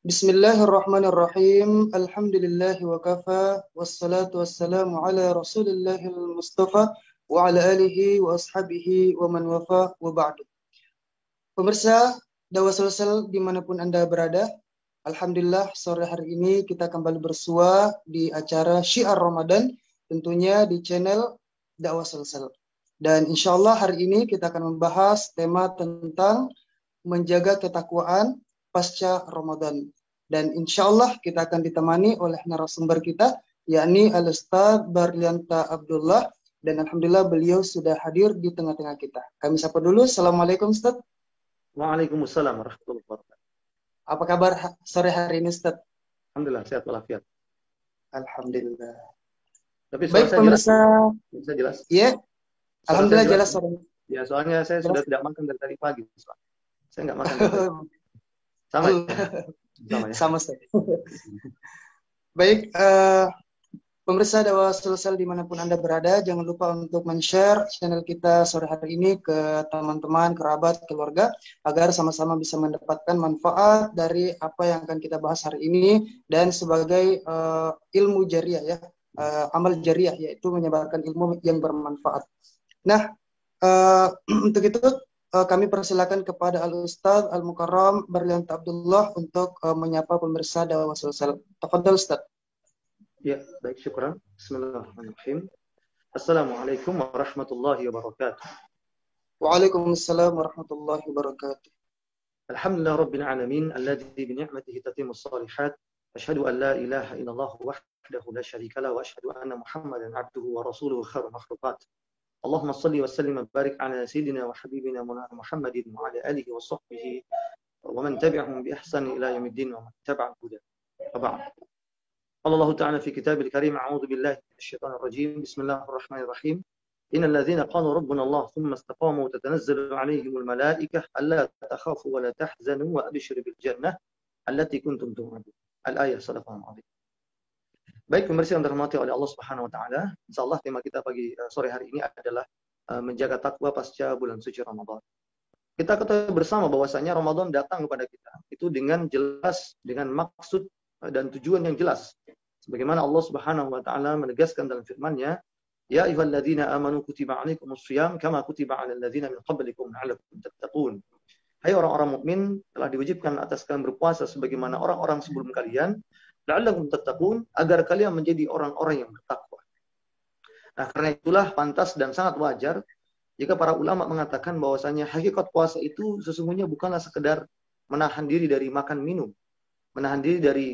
Bismillahirrahmanirrahim. Alhamdulillahi wa kafa. Wassalatu wassalamu ala rasulillahil mustafa wa ala alihi wa ashabihi wa man wafa wa ba'du. Pemirsa Dakwah Sulsel dimanapun Anda berada, Alhamdulillah sore hari ini kita kembali bersua di acara Syiar Ramadan, tentunya di channel Dakwah Sulsel. Dan insya Allah hari ini kita akan membahas tema tentang menjaga ketakwaan pasca Ramadan. Dan insya Allah kita akan ditemani oleh narasumber kita, yakni Al-Ustaz Barlianta Abdullah. Dan Alhamdulillah beliau sudah hadir di tengah-tengah kita. Kami sapa dulu. Assalamualaikum Ustaz. Waalaikumsalam warahmatullahi wabarakatuh. Apa kabar sore hari ini Ustaz? Alhamdulillah sehat walafiat. Alhamdulillah. Tapi baik pemirsa. Bisa jelas? Iya. Alhamdulillah jelas sore. Ya, soalnya saya sudah tidak makan dari tadi pagi. Saya nggak makan dari tadi. Sama ya? Sama saya. Baik, pemirsa Dakwah Sulsel dimanapun Anda berada, jangan lupa untuk men-share channel kita sore hari ini ke teman-teman, kerabat, keluarga, agar sama-sama bisa mendapatkan manfaat dari apa yang akan kita bahas hari ini, dan sebagai ilmu jariah ya, amal jariah, yaitu menyebarkan ilmu yang bermanfaat. Nah, untuk itu kami persilakan kepada Al-Ustaz Al-Mukarram Barlianta Abdullah untuk menyapa pemirsa Dakwah Sulsel. Tafadhal Ustaz. Ya, baik, syukran. Bismillahirrahmanirrahim. Assalamualaikum warahmatullahi wabarakatuh. Waalaikumsalam warahmatullahi wabarakatuh. Alhamdulillah rabbil alamin alladzi bi ni'matihi tatimmus shalihat. Asyhadu an la ilaha illallah wahdahu la syarika lahu wa asyhadu anna Muhammadan abduhu wa rasuluhu khairul makhluqat. Allahumma salli wa sallim wa barik ala sayyidina wa habibina Muhammadin wa ala alihi wa sahbihi wa man tabi'ahum bi ihsan ila yaumiddin wa man tabi'a huda. Wa ba'd. Allah Ta'ala fi kitabil karim a'udzu billahi minasyaitonir rajim. Bismillahirrahmanirrahim. Innal ladzina qalu rabbuna Allah thumma istaqamu tatanazzalu 'alaihimul malaikah alla takhafu wa la tahzanu wa abshiru bil jannah allati kuntum tu'adun. Al-ayah sadaqallahul 'azim. Baik pemirsa yang dirahmati oleh Allah Subhanahu wa taala, insyaallah tema kita pagi sore hari ini adalah menjaga takwa pasca bulan suci Ramadan. Kita ketahui bersama bahwasanya Ramadan datang kepada kita itu dengan jelas, dengan maksud dan tujuan yang jelas. Sebagaimana Allah Subhanahu wa taala menegaskan dalam firman-Nya, "Ya ayyuhalladzina amanu kutiba 'alaikumus shiyam kama kutiba 'alal ladzina min qablikum la'allakum tattaqun." Hai orang-orang mukmin, telah diwajibkan atas kalian berpuasa sebagaimana orang-orang sebelum kalian, la'allakum tattaqun, agar kalian menjadi orang-orang yang bertakwa. Nah, karena itulah pantas dan sangat wajar jika para ulama mengatakan bahwasanya hakikat puasa itu sesungguhnya bukanlah sekedar menahan diri dari makan minum, menahan diri dari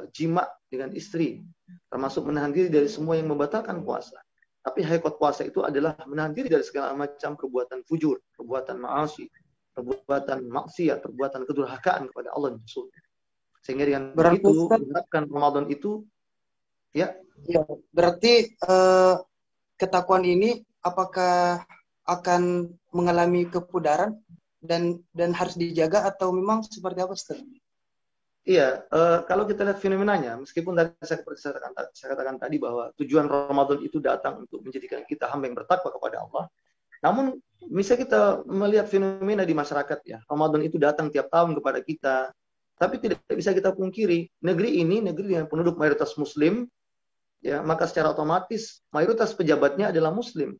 jima dengan istri, termasuk menahan diri dari semua yang membatalkan puasa. Tapi hakikat puasa itu adalah menahan diri dari segala macam perbuatan fujur, perbuatan ma'asi, perbuatan maksiat, perbuatan kedurhakaan kepada Allah dan Rasul-Nya. Sehingga dengan begitu menerapkan Ramadan itu ya berarti ketakwaan ini apakah akan mengalami kepudaran dan harus dijaga atau memang seperti apa Ustaz? Iya, kalau kita lihat fenomenanya, meskipun tadi saya katakan tadi bahwa tujuan Ramadan itu datang untuk menjadikan kita hamba yang bertakwa kepada Allah. Namun bisa kita melihat fenomena di masyarakat ya. Ramadan itu datang tiap tahun kepada kita. Tapi tidak bisa kita pungkiri, negeri ini negeri yang penduduk mayoritas Muslim, ya, maka secara otomatis mayoritas pejabatnya adalah Muslim.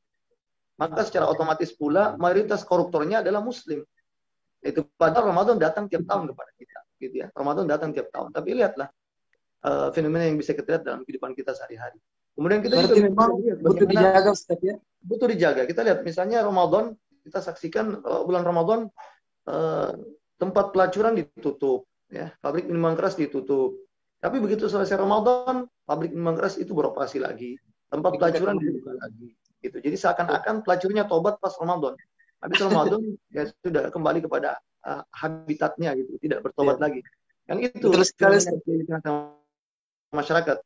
Maka secara otomatis pula mayoritas koruptornya adalah Muslim. Itu padahal Ramadan datang tiap tahun kepada kita, gitu ya. Ramadan datang tiap tahun. Tapi lihatlah fenomena yang bisa kita lihat dalam kehidupan kita sehari-hari. Kemudian kita berarti juga memang butuh dijaga Ustaz ya. Butuh dijaga. Kita lihat misalnya Ramadan, kita saksikan bulan Ramadan tempat pelacuran ditutup. Ya, pabrik minuman keras ditutup. Tapi begitu selesai Ramadan, pabrik minuman keras itu beroperasi lagi. Tempat pelacuran dibuka lagi. Gitu. Jadi seakan-akan pelacurnya tobat pas Ramadan. Habis Ramadan ya sudah kembali kepada habitatnya gitu, tidak bertobat lagi. Yang itu betul sekali masyarakat.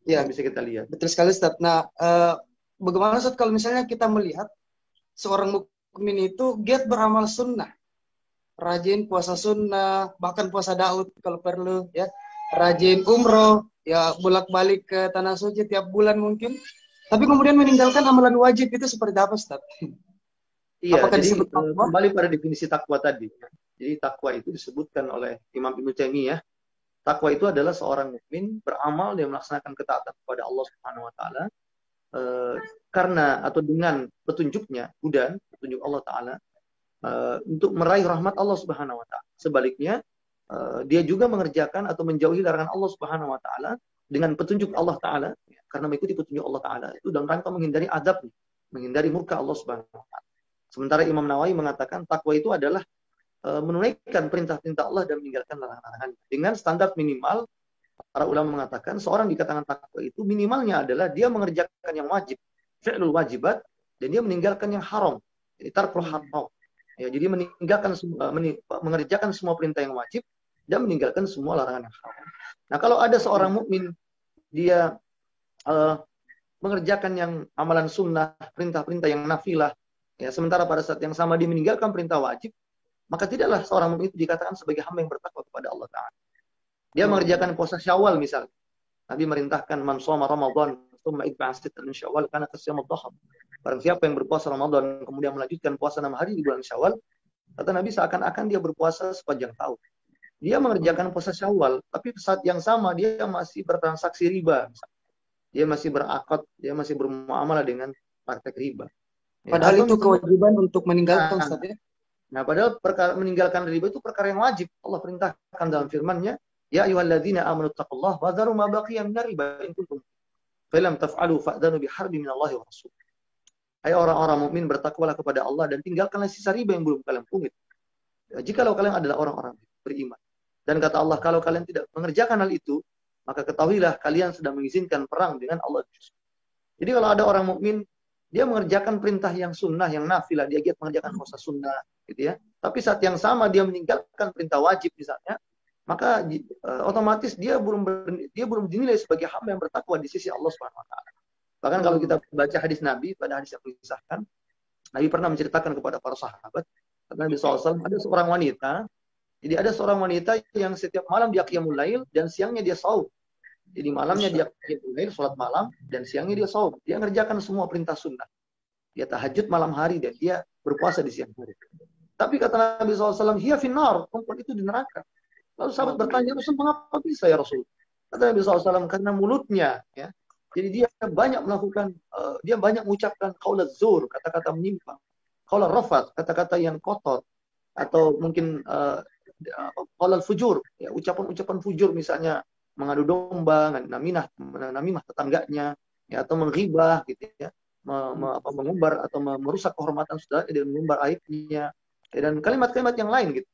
Ya, bisa kita lihat. Betul sekali Ustaz. Nah, bagaimana Ustaz kalau misalnya kita melihat seorang mukmin itu giat beramal sunnah, rajin puasa sunnah, bahkan puasa Daud kalau perlu, ya, rajin umroh, ya bolak-balik ke tanah suci tiap bulan mungkin. Tapi kemudian meninggalkan amalan wajib itu seperti apa, Ustaz? Iya, apakah jadi kembali pada definisi takwa tadi. Jadi takwa itu disebutkan oleh Imam Ibnu Taimiyah. Takwa itu adalah seorang mukmin beramal dan melaksanakan ketaatan kepada Allah Subhanahu wa taala karena atau dengan petunjuknya, hudan, petunjuk Allah taala untuk meraih rahmat Allah Subhanahu wa taala. Sebaliknya, dia juga mengerjakan atau menjauhi larangan Allah Subhanahu wa taala dengan petunjuk Allah taala karena mengikuti petunjuk Allah taala itu dalam rangka menghindari azab, menghindari murka Allah Subhanahu wa taala. Sementara Imam Nawawi mengatakan takwa itu adalah menunaikan perintah-perintah Allah dan meninggalkan larangan-larangan dengan standar minimal. Para ulama mengatakan seorang dikatakan takwa itu minimalnya adalah dia mengerjakan yang wajib, fi'lul wajibat, dan dia meninggalkan yang haram, jadi tarkul haram. Ya, jadi mengerjakan semua perintah yang wajib dan meninggalkan semua larangan yang haram. Nah, kalau ada seorang mukmin dia mengerjakan yang amalan sunnah, perintah-perintah yang nafilah, ya, sementara pada saat yang sama dia meninggalkan perintah wajib, maka tidaklah seorang mukmin itu dikatakan sebagai hamba yang bertakwa kepada Allah Ta'ala. Dia mengerjakan puasa Syawal misalnya. Nabi merintahkan man shoma Ramadan tsumma itba'a sittan min Syawal kana kasyamud dhahr. Barang siapa yang berpuasa Ramadan kemudian melanjutkan puasa 6 hari di bulan Syawal, kata Nabi seakan-akan dia berpuasa sepanjang tahun. Dia mengerjakan puasa Syawal, tapi saat yang sama dia masih bertransaksi riba. Dia masih berakad, dia masih bermuamalah dengan praktek riba. Padahal itu kewajiban untuk meninggalkan, Ustaz, ya? Nah, padahal meninggalkan riba itu perkara yang wajib. Allah perintahkan dalam firman-Nya, ya ayyuhalladzina amanu taqullaha wa dharu ma baqiya minar riba in kuntum falam taf'alu fa'dhanu biharbin minallahi wa rasul. Hai orang-orang mukmin, bertakwalah kepada Allah dan tinggalkanlah sisa riba yang belum kalian pungut. Jikalau kalian adalah orang-orang beriman. Dan kata Allah, kalau kalian tidak mengerjakan hal itu, maka ketahuilah kalian sedang mengizinkan perang dengan Allah. Jadi kalau ada orang mukmin, dia mengerjakan perintah yang sunnah, yang nafilah, dia giat mengerjakan puasa sunnah, gitu ya. Tapi saat yang sama dia meninggalkan perintah wajib misalnya, maka otomatis dia belum dinilai sebagai hamba yang bertakwa di sisi Allah Subhanahu wa taala. Bahkan kalau kita baca hadis Nabi, pada hadis yang disahkan, Nabi pernah menceritakan kepada para sahabat, Nabi SAW, ada seorang wanita, jadi ada seorang wanita yang setiap malam dia qiyamul lail dan siangnya dia shaum. Jadi malamnya dia qiyamul lail, salat malam, dan siangnya dia shaum. Dia mengerjakan semua perintah sunnah. Dia tahajud malam hari dan dia berpuasa di siang hari. Tapi kata Nabi SAW, hiya finnar, perempuan itu di neraka. Lalu sahabat bertanya, Rasul, mengapa bisa ya Rasul? Kata Nabi SAW, karena mulutnya, ya. Jadi dia banyak melakukan, dia banyak mengucapkan qaulaz zur, kata-kata menyimpang. Qaulal rafat, kata-kata yang kotor. Atau mungkin qaulal fujur, ya, ucapan-ucapan fujur, misalnya mengadu domba, namimah tetangganya, ya, atau menghibah, gitu ya. Mengumbar atau merusak kehormatan saudara dengan mengumbar aibnya, ya, dan kalimat-kalimat yang lain gitu.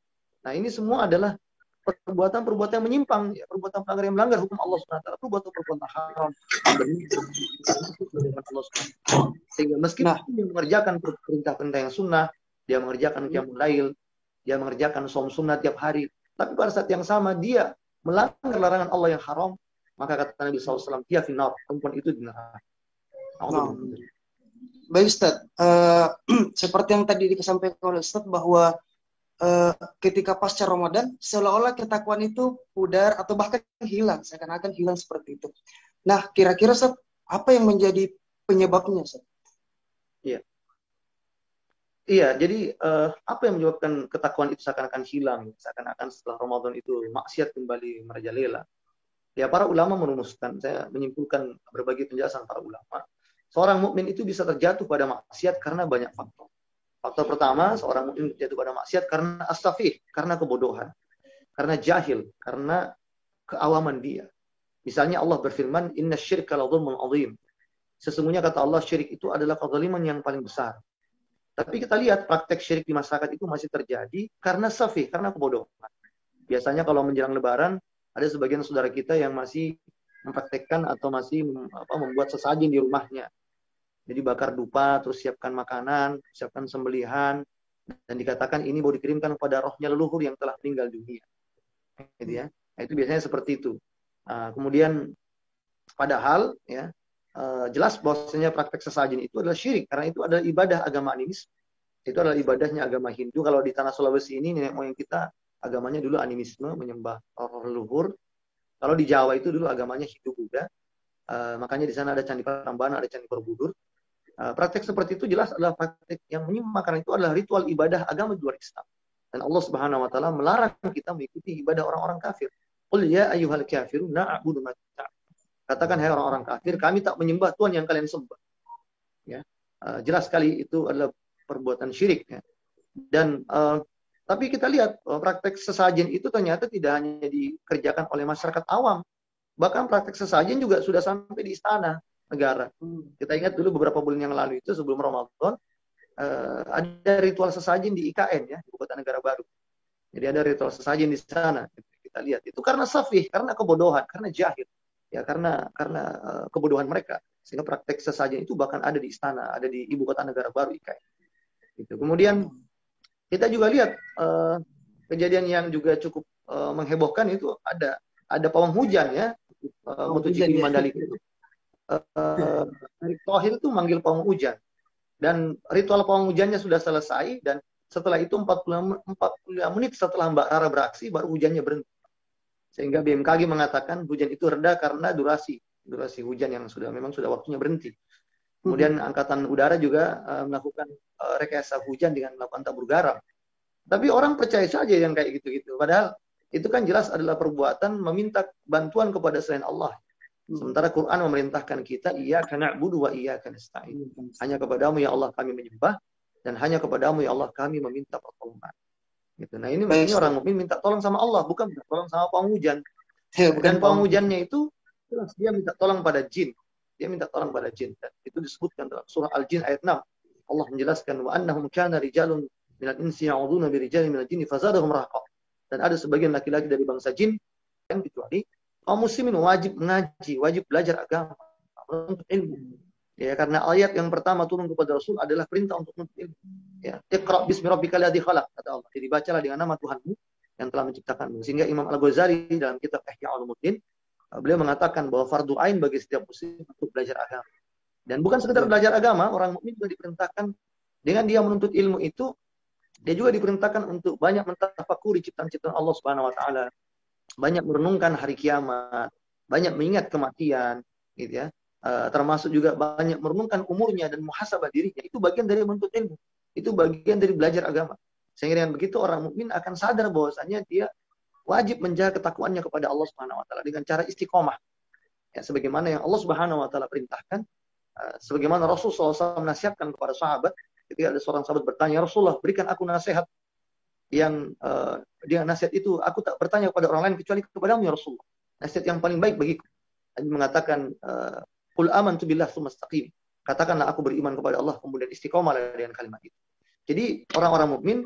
Nah, ini semua adalah perbuatan-perbuatan yang menyimpang, ya, perbuatan pelanggar yang melanggar hukum Allah SWT, perbuatan-perbuatan haram. Sehingga meskipun dia mengerjakan perintah-perintah yang sunnah, dia mengerjakan qiyamul lail, dia mengerjakan shaum sunnah tiap hari, tapi pada saat yang sama dia melanggar larangan Allah yang haram, maka kata Nabi SAW, dia finnar, perempuan itu di neraka. Baik, Ustaz. Seperti yang tadi disampaikan oleh Ustaz bahwa ketika pasca Ramadan seolah-olah ketakwaan itu pudar atau bahkan hilang, seakan-akan hilang seperti itu. Nah, kira-kira Ustaz, apa yang menjadi penyebabnya, Ustaz? Iya, jadi apa yang menyebabkan ketakwaan itu seakan-akan hilang, seakan-akan setelah Ramadan itu maksiat kembali merajalela? Ya, para ulama merumuskan, saya menyimpulkan berbagai penjelasan para ulama. Seorang mukmin itu bisa terjatuh pada maksiat karena banyak faktor. Faktor pertama, seorang mukmin terjatuh pada maksiat karena as-safih, karena kebodohan, karena jahil, karena keawaman dia. Misalnya Allah berfirman, "Inna syirka la dzulmun 'adzim." Sesungguhnya kata Allah, syirik itu adalah kezaliman yang paling besar. Tapi kita lihat praktek syirik di masyarakat itu masih terjadi karena safih, karena kebodohan. Biasanya kalau menjelang Lebaran, ada sebagian saudara kita yang masih mempraktekkan atau masih membuat sesajen di rumahnya. Jadi bakar dupa, terus siapkan makanan, siapkan sembelihan, dan dikatakan ini mau dikirimkan kepada rohnya leluhur yang telah meninggal dunia. Gitu ya. Nah, itu biasanya seperti itu. Kemudian padahal ya jelas bahwasanya praktek sesajen itu adalah syirik, karena itu adalah ibadah agama animisme. Itu adalah ibadahnya agama Hindu. Kalau di tanah Sulawesi ini nenek moyang kita agamanya dulu animisme, menyembah roh leluhur. Kalau di Jawa itu dulu agamanya Hindu Buddha. Makanya di sana ada Candi Prambanan, ada Candi Borobudur. Praktek seperti itu jelas adalah praktek yang menyimpang, karena itu adalah ritual ibadah agama di luar Islam. Dan Allah Subhanahu wa taala melarang kita mengikuti ibadah orang-orang kafir. Qul ya ayyuhal kafirun na'budu ma ta'budun. Katakan hai orang-orang kafir, kami tak menyembah Tuhan yang kalian sembah. Ya. Jelas sekali itu adalah perbuatan syirik ya. Dan tapi kita lihat praktek sesajen itu ternyata tidak hanya dikerjakan oleh masyarakat awam. Bahkan praktek sesajen juga sudah sampai di istana negara. Kita ingat dulu beberapa bulan yang lalu itu sebelum Ramadan ada ritual sesajen di IKN ya, Ibu Kota Negara Baru. Jadi ada ritual sesajen di sana. Kita lihat itu karena safih, karena kebodohan, karena jahil. Ya karena kebodohan mereka. Sehingga praktek sesajen itu bahkan ada di istana, ada di Ibu Kota Negara Baru IKN. Gitu. Kemudian kita juga lihat kejadian yang juga cukup menghebohkan itu ada pawang hujan ya, MotoGP Mandalika itu. Erick Thohir itu manggil pawang hujan. Dan ritual pawang hujannya sudah selesai dan setelah itu 45 menit setelah Mbak Rara beraksi baru hujannya berhenti. Sehingga BMKG mengatakan hujan itu reda karena durasi hujan yang memang sudah waktunya berhenti. Kemudian Angkatan Udara juga melakukan rekayasa hujan dengan melakukan tabur garam. Tapi orang percaya saja yang kayak gitu-gitu. Padahal itu kan jelas adalah perbuatan meminta bantuan kepada selain Allah. Sementara Quran memerintahkan kita, iyyaka na'budu wa iyyaka nasta'in. Hanya kepadamu ya Allah kami menyembah dan hanya kepadamu ya Allah kami meminta pertolongan. Gitu. Nah ini mestinya orang mukmin minta tolong sama Allah, bukan minta tolong sama pawang hujan. Dan pawang hujannya itu jelas dia minta tolong pada jin. Dia minta tolong pada jin. Dan itu disebutkan dalam surah Al-Jin ayat 6. Allah menjelaskan wa annahum kana rijalun minal insi ya'uduna bi rijalin minal jinni fazadahum rahaqa. Dan ada sebagian laki-laki dari bangsa jin yang kecuali kaum muslimin wajib mengaji, wajib belajar agama, untuk ilmu. Ya, karena ayat yang pertama turun kepada Rasul adalah perintah untuk menuntut ilmu. Ya, Iqra bismi rabbikal ladzi khalaq, kata Allah. Jadi bacalah dengan nama Tuhanmu yang telah menciptakanmu. Sehingga Imam Al-Ghazali dalam kitab Ihya Ulumuddin beliau mengatakan bahwa fardu ain bagi setiap muslim untuk belajar agama. Dan bukan sekedar belajar agama, orang mukmin juga diperintahkan dengan dia menuntut ilmu itu, dia juga diperintahkan untuk banyak mentafakuri ciptaan-ciptaan Allah Subhanahu wa taala. Banyak merenungkan hari kiamat, banyak mengingat kematian, gitu ya. Termasuk juga banyak merenungkan umurnya dan muhasabah dirinya. Itu bagian dari menuntut ilmu. Itu bagian dari belajar agama. Sehingga dengan begitu orang mukmin akan sadar bahwasanya dia wajib menjaga ketakwaannya kepada Allah Subhanahu wa taala dengan cara istiqomah. Ya, sebagaimana yang Allah Subhanahu wa taala perintahkan, sebagaimana Rasul SAW menasihatkan kepada sahabat ketika ada seorang sahabat bertanya, "Rasulullah, berikan aku nasihat." Yang dia nasihat itu aku tak bertanya kepada orang lain kecuali kepadamu ya Rasulullah. Nasihat yang paling baik bagiku. Nabi mengatakan qul amantu billah tsumma istaqim. Katakanlah aku beriman kepada Allah kemudian istiqomahlah dengan kalimat itu. Jadi orang-orang mukmin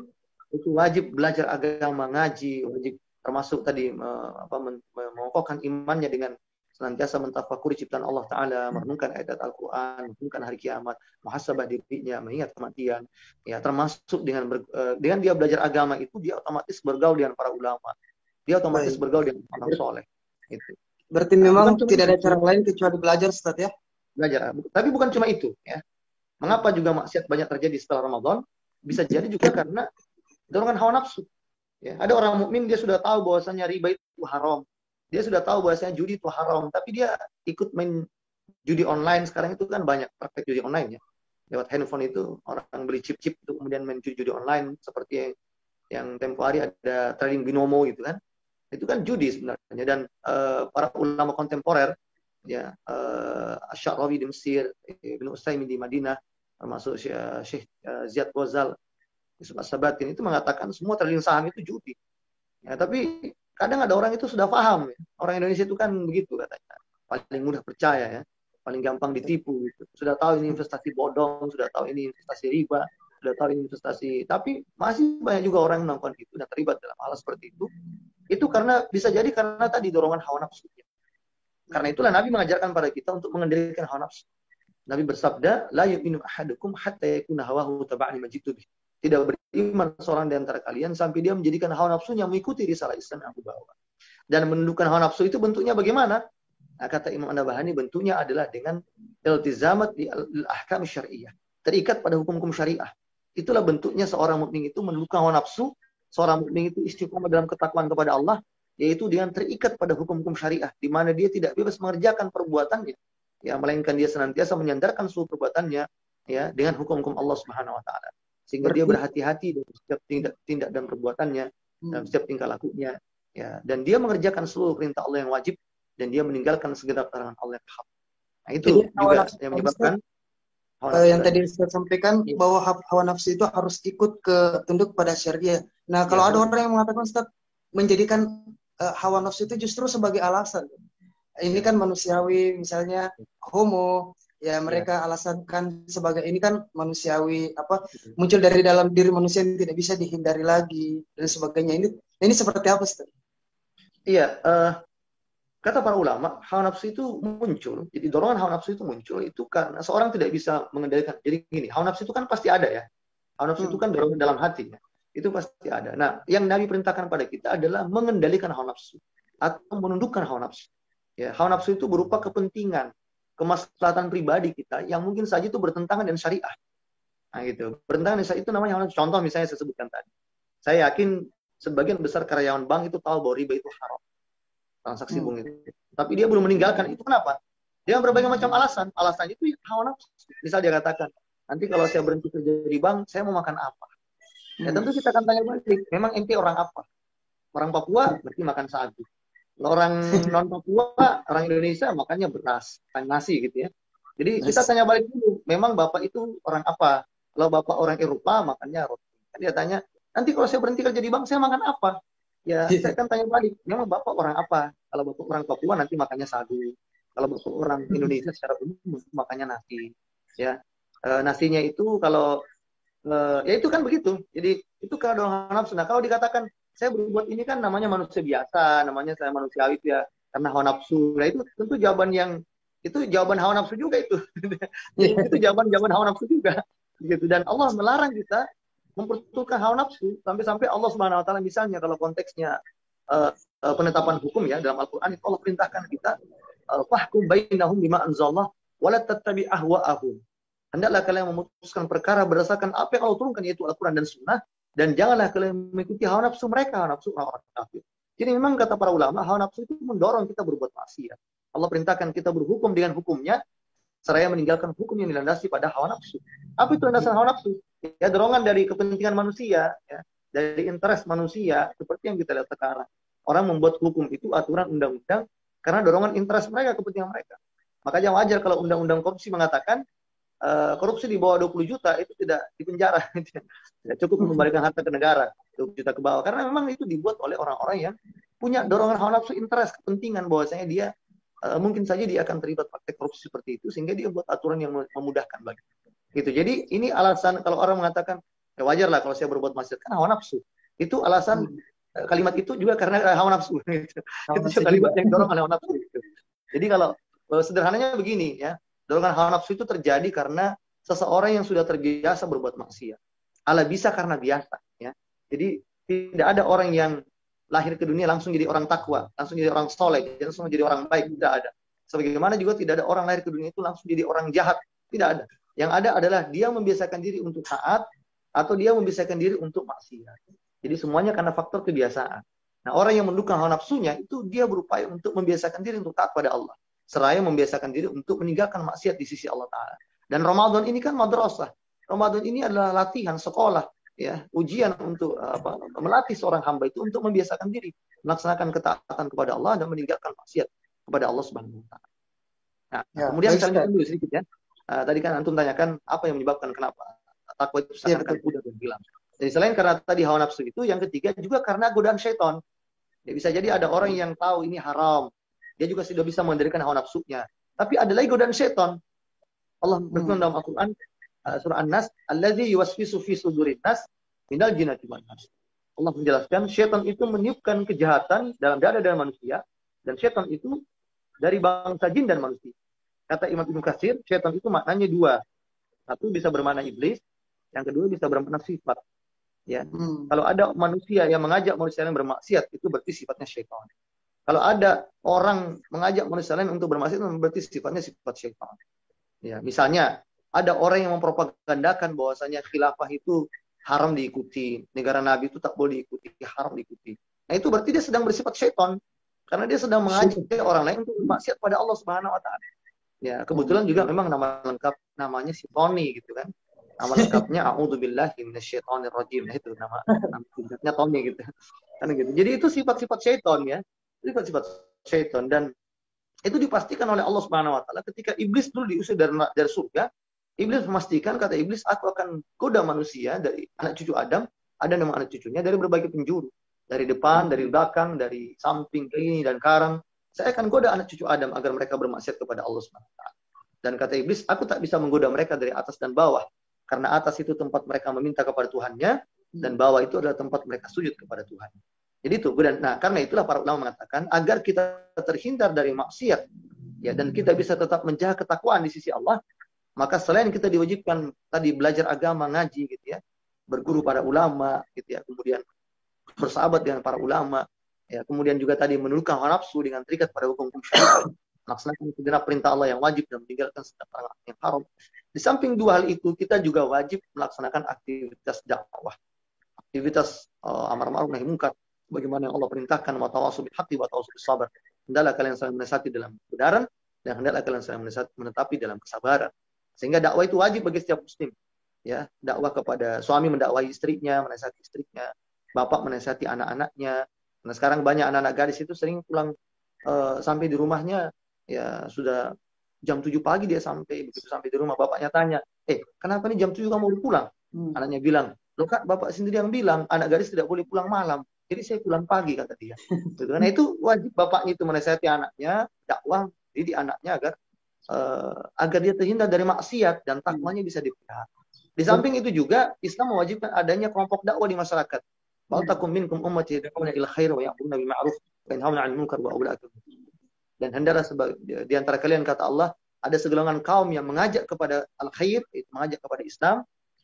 itu wajib belajar agama, ngaji, wajib termasuk tadi mengokohkan imannya dengan senantiasa mentafakuri ciptaan Allah Ta'ala, merenungkan ayat Al-Quran, merenungkan hari kiamat, muhasabah dirinya, mengingat kematian. Ya, termasuk dengan dia belajar agama itu, dia otomatis bergaul dengan para ulama. Dia otomatis bergaul dengan orang soleh. Gitu. Berarti memang tidak ada cara lain kecuali belajar, Ustaz ya? Belajar. Tapi bukan cuma itu. Ya. Mengapa juga maksiat banyak terjadi setelah Ramadan? Bisa jadi juga karena dorongan hawa nafsu. Ya. Ada orang mukmin dia sudah tahu bahwasanya riba itu haram. Dia sudah tahu bahwasanya judi itu haram, tapi dia ikut main judi online. Sekarang itu kan banyak praktek judi online ya. Lewat handphone itu orang beli chip-chip itu kemudian main judi online seperti yang tempo hari ada trading binomo gitu kan. Itu kan judi sebenarnya dan para ulama kontemporer ya Asy-Sya'rawi di Mesir, Ibnu Utsaimin di Madinah, termasuk Syekh Ziyad Ghazal Yusuf As-Sabatin itu mengatakan semua trading saham itu judi. Ya, tapi kadang ada orang itu sudah paham. Ya. Orang Indonesia itu kan begitu katanya. Paling mudah percaya ya. Paling gampang ditipu. Gitu. Sudah tahu ini investasi bodong. Sudah tahu ini investasi riba. Sudah tahu ini investasi. Tapi masih banyak juga orang yang melakukan itu dan terlibat dalam hal seperti itu. Itu karena bisa jadi karena tadi dorongan hawa nafsu. Karena itulah Nabi mengajarkan pada kita untuk mengendalikan hawa nafsu. Nabi bersabda, la yu'minu ahadukum hatta yakuna hawahu taba'an lima jitu bih. Tidak beriman seorang di antara kalian sampai dia menjadikan hawa nafsunya mengikuti risalah Islam yang aku bawa. Dan menundukkan hawa nafsu itu bentuknya bagaimana? Nah, kata Imam An-Nabahani bentuknya adalah dengan iltizamat di al-ahkam syariah. Terikat pada hukum-hukum syariah. Itulah bentuknya seorang mukmin itu menundukkan hawa nafsu. Seorang mukmin itu istiqomah dalam ketakwaan kepada Allah, yaitu dengan terikat pada hukum-hukum syariah, di mana dia tidak bebas mengerjakan perbuatannya, ya, melainkan dia senantiasa menyandarkan seluruh perbuatannya, ya, dengan hukum-hukum Allah Subhanahu Wa Taala. Sehingga dia berhati-hati dalam setiap tindak dan perbuatannya, dalam setiap tingkah lakunya. Ya, dan dia mengerjakan seluruh perintah Allah yang wajib dan dia meninggalkan segala larangan Allah yang haram. Nah, itu Jadi hawa juga nafsu yang Pak menyebabkan Ustadz, hawa nafsu yang tadi. tadi Ustadz sampaikan Ya, bahwa hawa nafsu itu harus ikut ke tunduk pada syariah. Nah, ya kalau ada betul. orang yang mengatakan Ustadz menjadikan hawa nafsu itu justru sebagai alasan. Ini Ya, kan manusiawi, misalnya homo, ya ya. mereka alasankan sebagai ini kan manusiawi, apa muncul dari dalam diri manusia yang tidak bisa dihindari lagi dan sebagainya. Ini seperti apa, Ustaz? Iya, kata para ulama, hawa nafsu itu muncul. Jadi dorongan hawa nafsu itu muncul itu karena seorang tidak bisa mengendalikan. Jadi gini, hawa nafsu itu kan pasti ada ya. Hawa nafsu itu Hmm. kan dorongan dalam hatinya. Itu pasti ada. Nah, yang Nabi perintahkan pada kita adalah mengendalikan hawa nafsu atau menundukkan hawa nafsu. Ya, hawa nafsu itu berupa kepentingan, kemaslahatan pribadi kita yang mungkin saja itu bertentangan dengan syariah. Nah, gitu. Bertentangan dengan syariah itu namanya hawa nafsu. Contoh misalnya saya sebutkan tadi. Saya yakin sebagian besar karyawan bank itu tahu bahwa riba itu haram, transaksi Hmm. bunga itu. Tapi dia belum meninggalkan itu kenapa? Dia berbagai macam alasan. Alasannya itu hawa nafsu. Misal dia katakan, nanti kalau saya berhenti kerja di bank, saya mau makan apa? Ya Hmm. tentu kita akan tanya balik, memang ente orang apa? Orang Papua berarti makan sagu. Orang non Papua, orang Indonesia makannya beras, makan nasi gitu ya. Jadi kita Yes. tanya balik dulu, memang Bapak itu orang apa? Kalau Bapak orang Eropa makannya roti. Dia tanya, nanti kalau saya berhenti kerja di bank, saya makan apa? Ya, saya akan tanya balik, memang Bapak orang apa? Kalau Bapak orang Papua nanti makannya sagu. Kalau Bapak orang Indonesia secara umum makannya nasi. Ya, nasinya itu kalau ya itu kan begitu. Jadi itu kalau hawa nafsu. Nah, kalau dikatakan saya berbuat ini kan namanya manusia biasa, namanya saya manusiawi itu ya karena hawa nafsu. Nah, itu tentu jawaban yang itu jawaban hawa nafsu juga itu. Jadi itu jawaban hawa nafsu juga. Gitu. Dan Allah melarang kita mempertukarkan hawa nafsu sampai-sampai Allah Subhanahu wa taala misalnya kalau konteksnya penetapan hukum ya dalam Al-Qur'an itu Allah perintahkan kita fahkum bainahum bima anzalallah wa la tattabi ahwa'ahum. Hendaklah kalian memutuskan perkara berdasarkan apa yang Allah turunkan yaitu Al-Quran dan Sunnah dan janganlah kalian mengikuti hawa nafsu mereka, hawa nafsu orang-orang kafir. Jadi memang kata para ulama, hawa nafsu itu mendorong kita berbuat maksiat. Allah perintahkan kita berhukum dengan hukumnya, seraya meninggalkan hukum yang dilandasi pada hawa nafsu. Apa itu landasan hawa nafsu? Ya dorongan dari kepentingan manusia, ya, dari interest manusia, seperti yang kita lihat sekarang. Orang membuat hukum itu aturan undang-undang karena dorongan interest mereka, kepentingan mereka. Makanya wajar kalau undang-undang korupsi mengatakan korupsi di bawah 20 juta itu tidak dipenjara. Tidak cukup mengembalikan harta ke negara 20 juta ke bawah. Karena memang itu dibuat oleh orang-orang yang punya dorongan hawa nafsu interest, kepentingan bahwasanya dia mungkin saja dia akan terlibat praktek korupsi seperti itu sehingga dia buat aturan yang memudahkan bagi. Gitu. Jadi ini alasan kalau orang mengatakan ya wajar lah kalau saya berbuat maksiat kan hawa nafsu. Itu alasan kalimat itu juga karena hawa nafsu. Gitu. Hawa Itu nafsu juga juga. kalimat yang dorong oleh hawa nafsu. Gitu. Jadi kalau sederhananya begini ya, dorongan hawa nafsu itu terjadi karena seseorang yang sudah terbiasa berbuat maksiat. Ala bisa karena biasa. Ya. Jadi tidak ada orang yang lahir ke dunia langsung jadi orang takwa, langsung jadi orang soleh, langsung jadi orang baik. Tidak ada. Sebagaimana juga tidak ada orang lahir ke dunia itu langsung jadi orang jahat. Tidak ada. Yang ada adalah dia membiasakan diri untuk taat atau dia membiasakan diri untuk maksiat. Jadi semuanya karena faktor kebiasaan. Nah, orang yang menundukkan hawa nafsunya itu dia berupaya untuk membiasakan diri untuk taat pada Allah. Seraya membiasakan diri untuk meninggalkan maksiat di sisi Allah Ta'ala. Dan Ramadan ini kan madrasah. Ramadan ini adalah latihan, sekolah, ya, ujian untuk melatih seorang hamba itu untuk membiasakan diri, melaksanakan ketaatan kepada Allah dan meninggalkan maksiat kepada Allah Subhanahu wa Ta'ala. Nah, Ya, kemudian baik saya Ustaz. lanjutkan dulu sedikit ya. Tadi kan antum tanyakan apa yang menyebabkan kenapa takwa itu Ya, seakan-akan betul. pudar dan hilang. Jadi selain karena tadi hawa nafsu itu, yang ketiga juga karena godaan syaitan. Ya, bisa jadi ada orang yang tahu ini haram, dia juga sudah bisa mengendalikan hawa nafsunya. Tapi ada lagi godaan syaitan. Allah berfirman dalam Al-Quran, surah An-Nas, alladzi yuwaswisu fi sudurin nas minal jinnati wan nas. Allah menjelaskan syaitan itu meniupkan kejahatan dalam dada manusia dan syaitan itu dari bangsa jin dan manusia. Kata Imam Ibnu Katsir, syaitan itu maknanya dua. Satu bisa bermakna iblis, yang kedua bisa bermakna sifat. Ya. Kalau ada manusia yang mengajak manusia lain bermaksiat, itu berarti sifatnya syaitan. Kalau ada orang mengajak manusia lain untuk bermaksiat, berarti sifatnya sifat syaitan. Ya, misalnya ada orang yang mempropagandakan bahwasanya khilafah itu haram diikuti, negara Nabi itu tak boleh diikuti, haram diikuti. Nah itu berarti dia sedang bersifat syaitan, karena dia sedang mengajak orang lain untuk bermaksiat pada Allah Subhanahu Wa Taala. Ya kebetulan juga memang nama lengkap namanya si Tony gitu kan. Nama lengkapnya A'udzubillahi minasyaitonirrajim. Nah itu nama singkatnya Tony gitu. Kan gitu. Jadi itu sifat-sifat syaitan ya. Sifat-sifat syaitan, dan itu dipastikan oleh Allah Subhanahu wa taala ketika iblis dulu diusir dari surga. Iblis memastikan, kata iblis, aku akan goda manusia dari anak cucu Adam, ada nama anak cucunya dari berbagai penjuru. Dari depan, dari belakang, dari samping, kiri dan kanan. Saya akan goda anak cucu Adam agar mereka bermaksiat kepada Allah Subhanahu wa taala. Dan kata iblis, aku tak bisa menggoda mereka dari atas dan bawah. Karena atas itu tempat mereka meminta kepada Tuhannya, dan bawah itu adalah tempat mereka sujud kepada Tuhan. Jadi itu. Nah, karena itulah para ulama mengatakan, agar kita terhindar dari maksiat, ya, dan kita bisa tetap menjaga ketakwaan di sisi Allah, maka selain kita diwajibkan tadi belajar agama, ngaji, gitu ya, berguru pada ulama, gitu ya, kemudian bersahabat dengan para ulama, ya, kemudian juga tadi menundukkan hawa nafsu dengan terikat pada hukum-hukum syariat, melaksanakan segenap perintah Allah yang wajib dan meninggalkan segenap larangan yang haram. Di samping dua hal itu, kita juga wajib melaksanakan aktivitas dakwah, aktivitas amar ma'ruf nahi munkar, bagaimana yang Allah perintahkan, wa tawasau bil haqqi wa tawasau bis sabr. Hendaklah kalian saling menasihati dalam kebenaran, dan hendaklah kalian saling menetapi dalam kesabaran. Sehingga dakwah itu wajib bagi setiap muslim. Ya, dakwah kepada suami mendakwahi istrinya, menasihati istrinya, bapak menasihati anak-anaknya. Nah, sekarang banyak anak-anak gadis itu sering pulang sampai di rumahnya ya sudah jam 7 pagi dia sampai. Begitu sampai di rumah bapaknya tanya, kenapa nih jam 7 kamu baru pulang? Anaknya bilang, loh Kak, bapak sendiri yang bilang anak gadis tidak boleh pulang malam. Jadi saya pulang pagi, kata dia. Nah, itu wajib bapaknya itu menasihati anaknya, dakwah didik anaknya agar dia terhindar dari maksiat dan takwanya bisa dipelihara. Di samping itu juga Islam mewajibkan adanya kelompok dakwah di masyarakat. Wal takum minkum ummati yad'una ila khair wa ya'muruna bil ma'ruf wa yanhauna 'anil munkar wa ulaika. Dan hendaklah di antara kalian, kata Allah, ada segolongan kaum yang mengajak kepada al-khair, mengajak kepada Islam,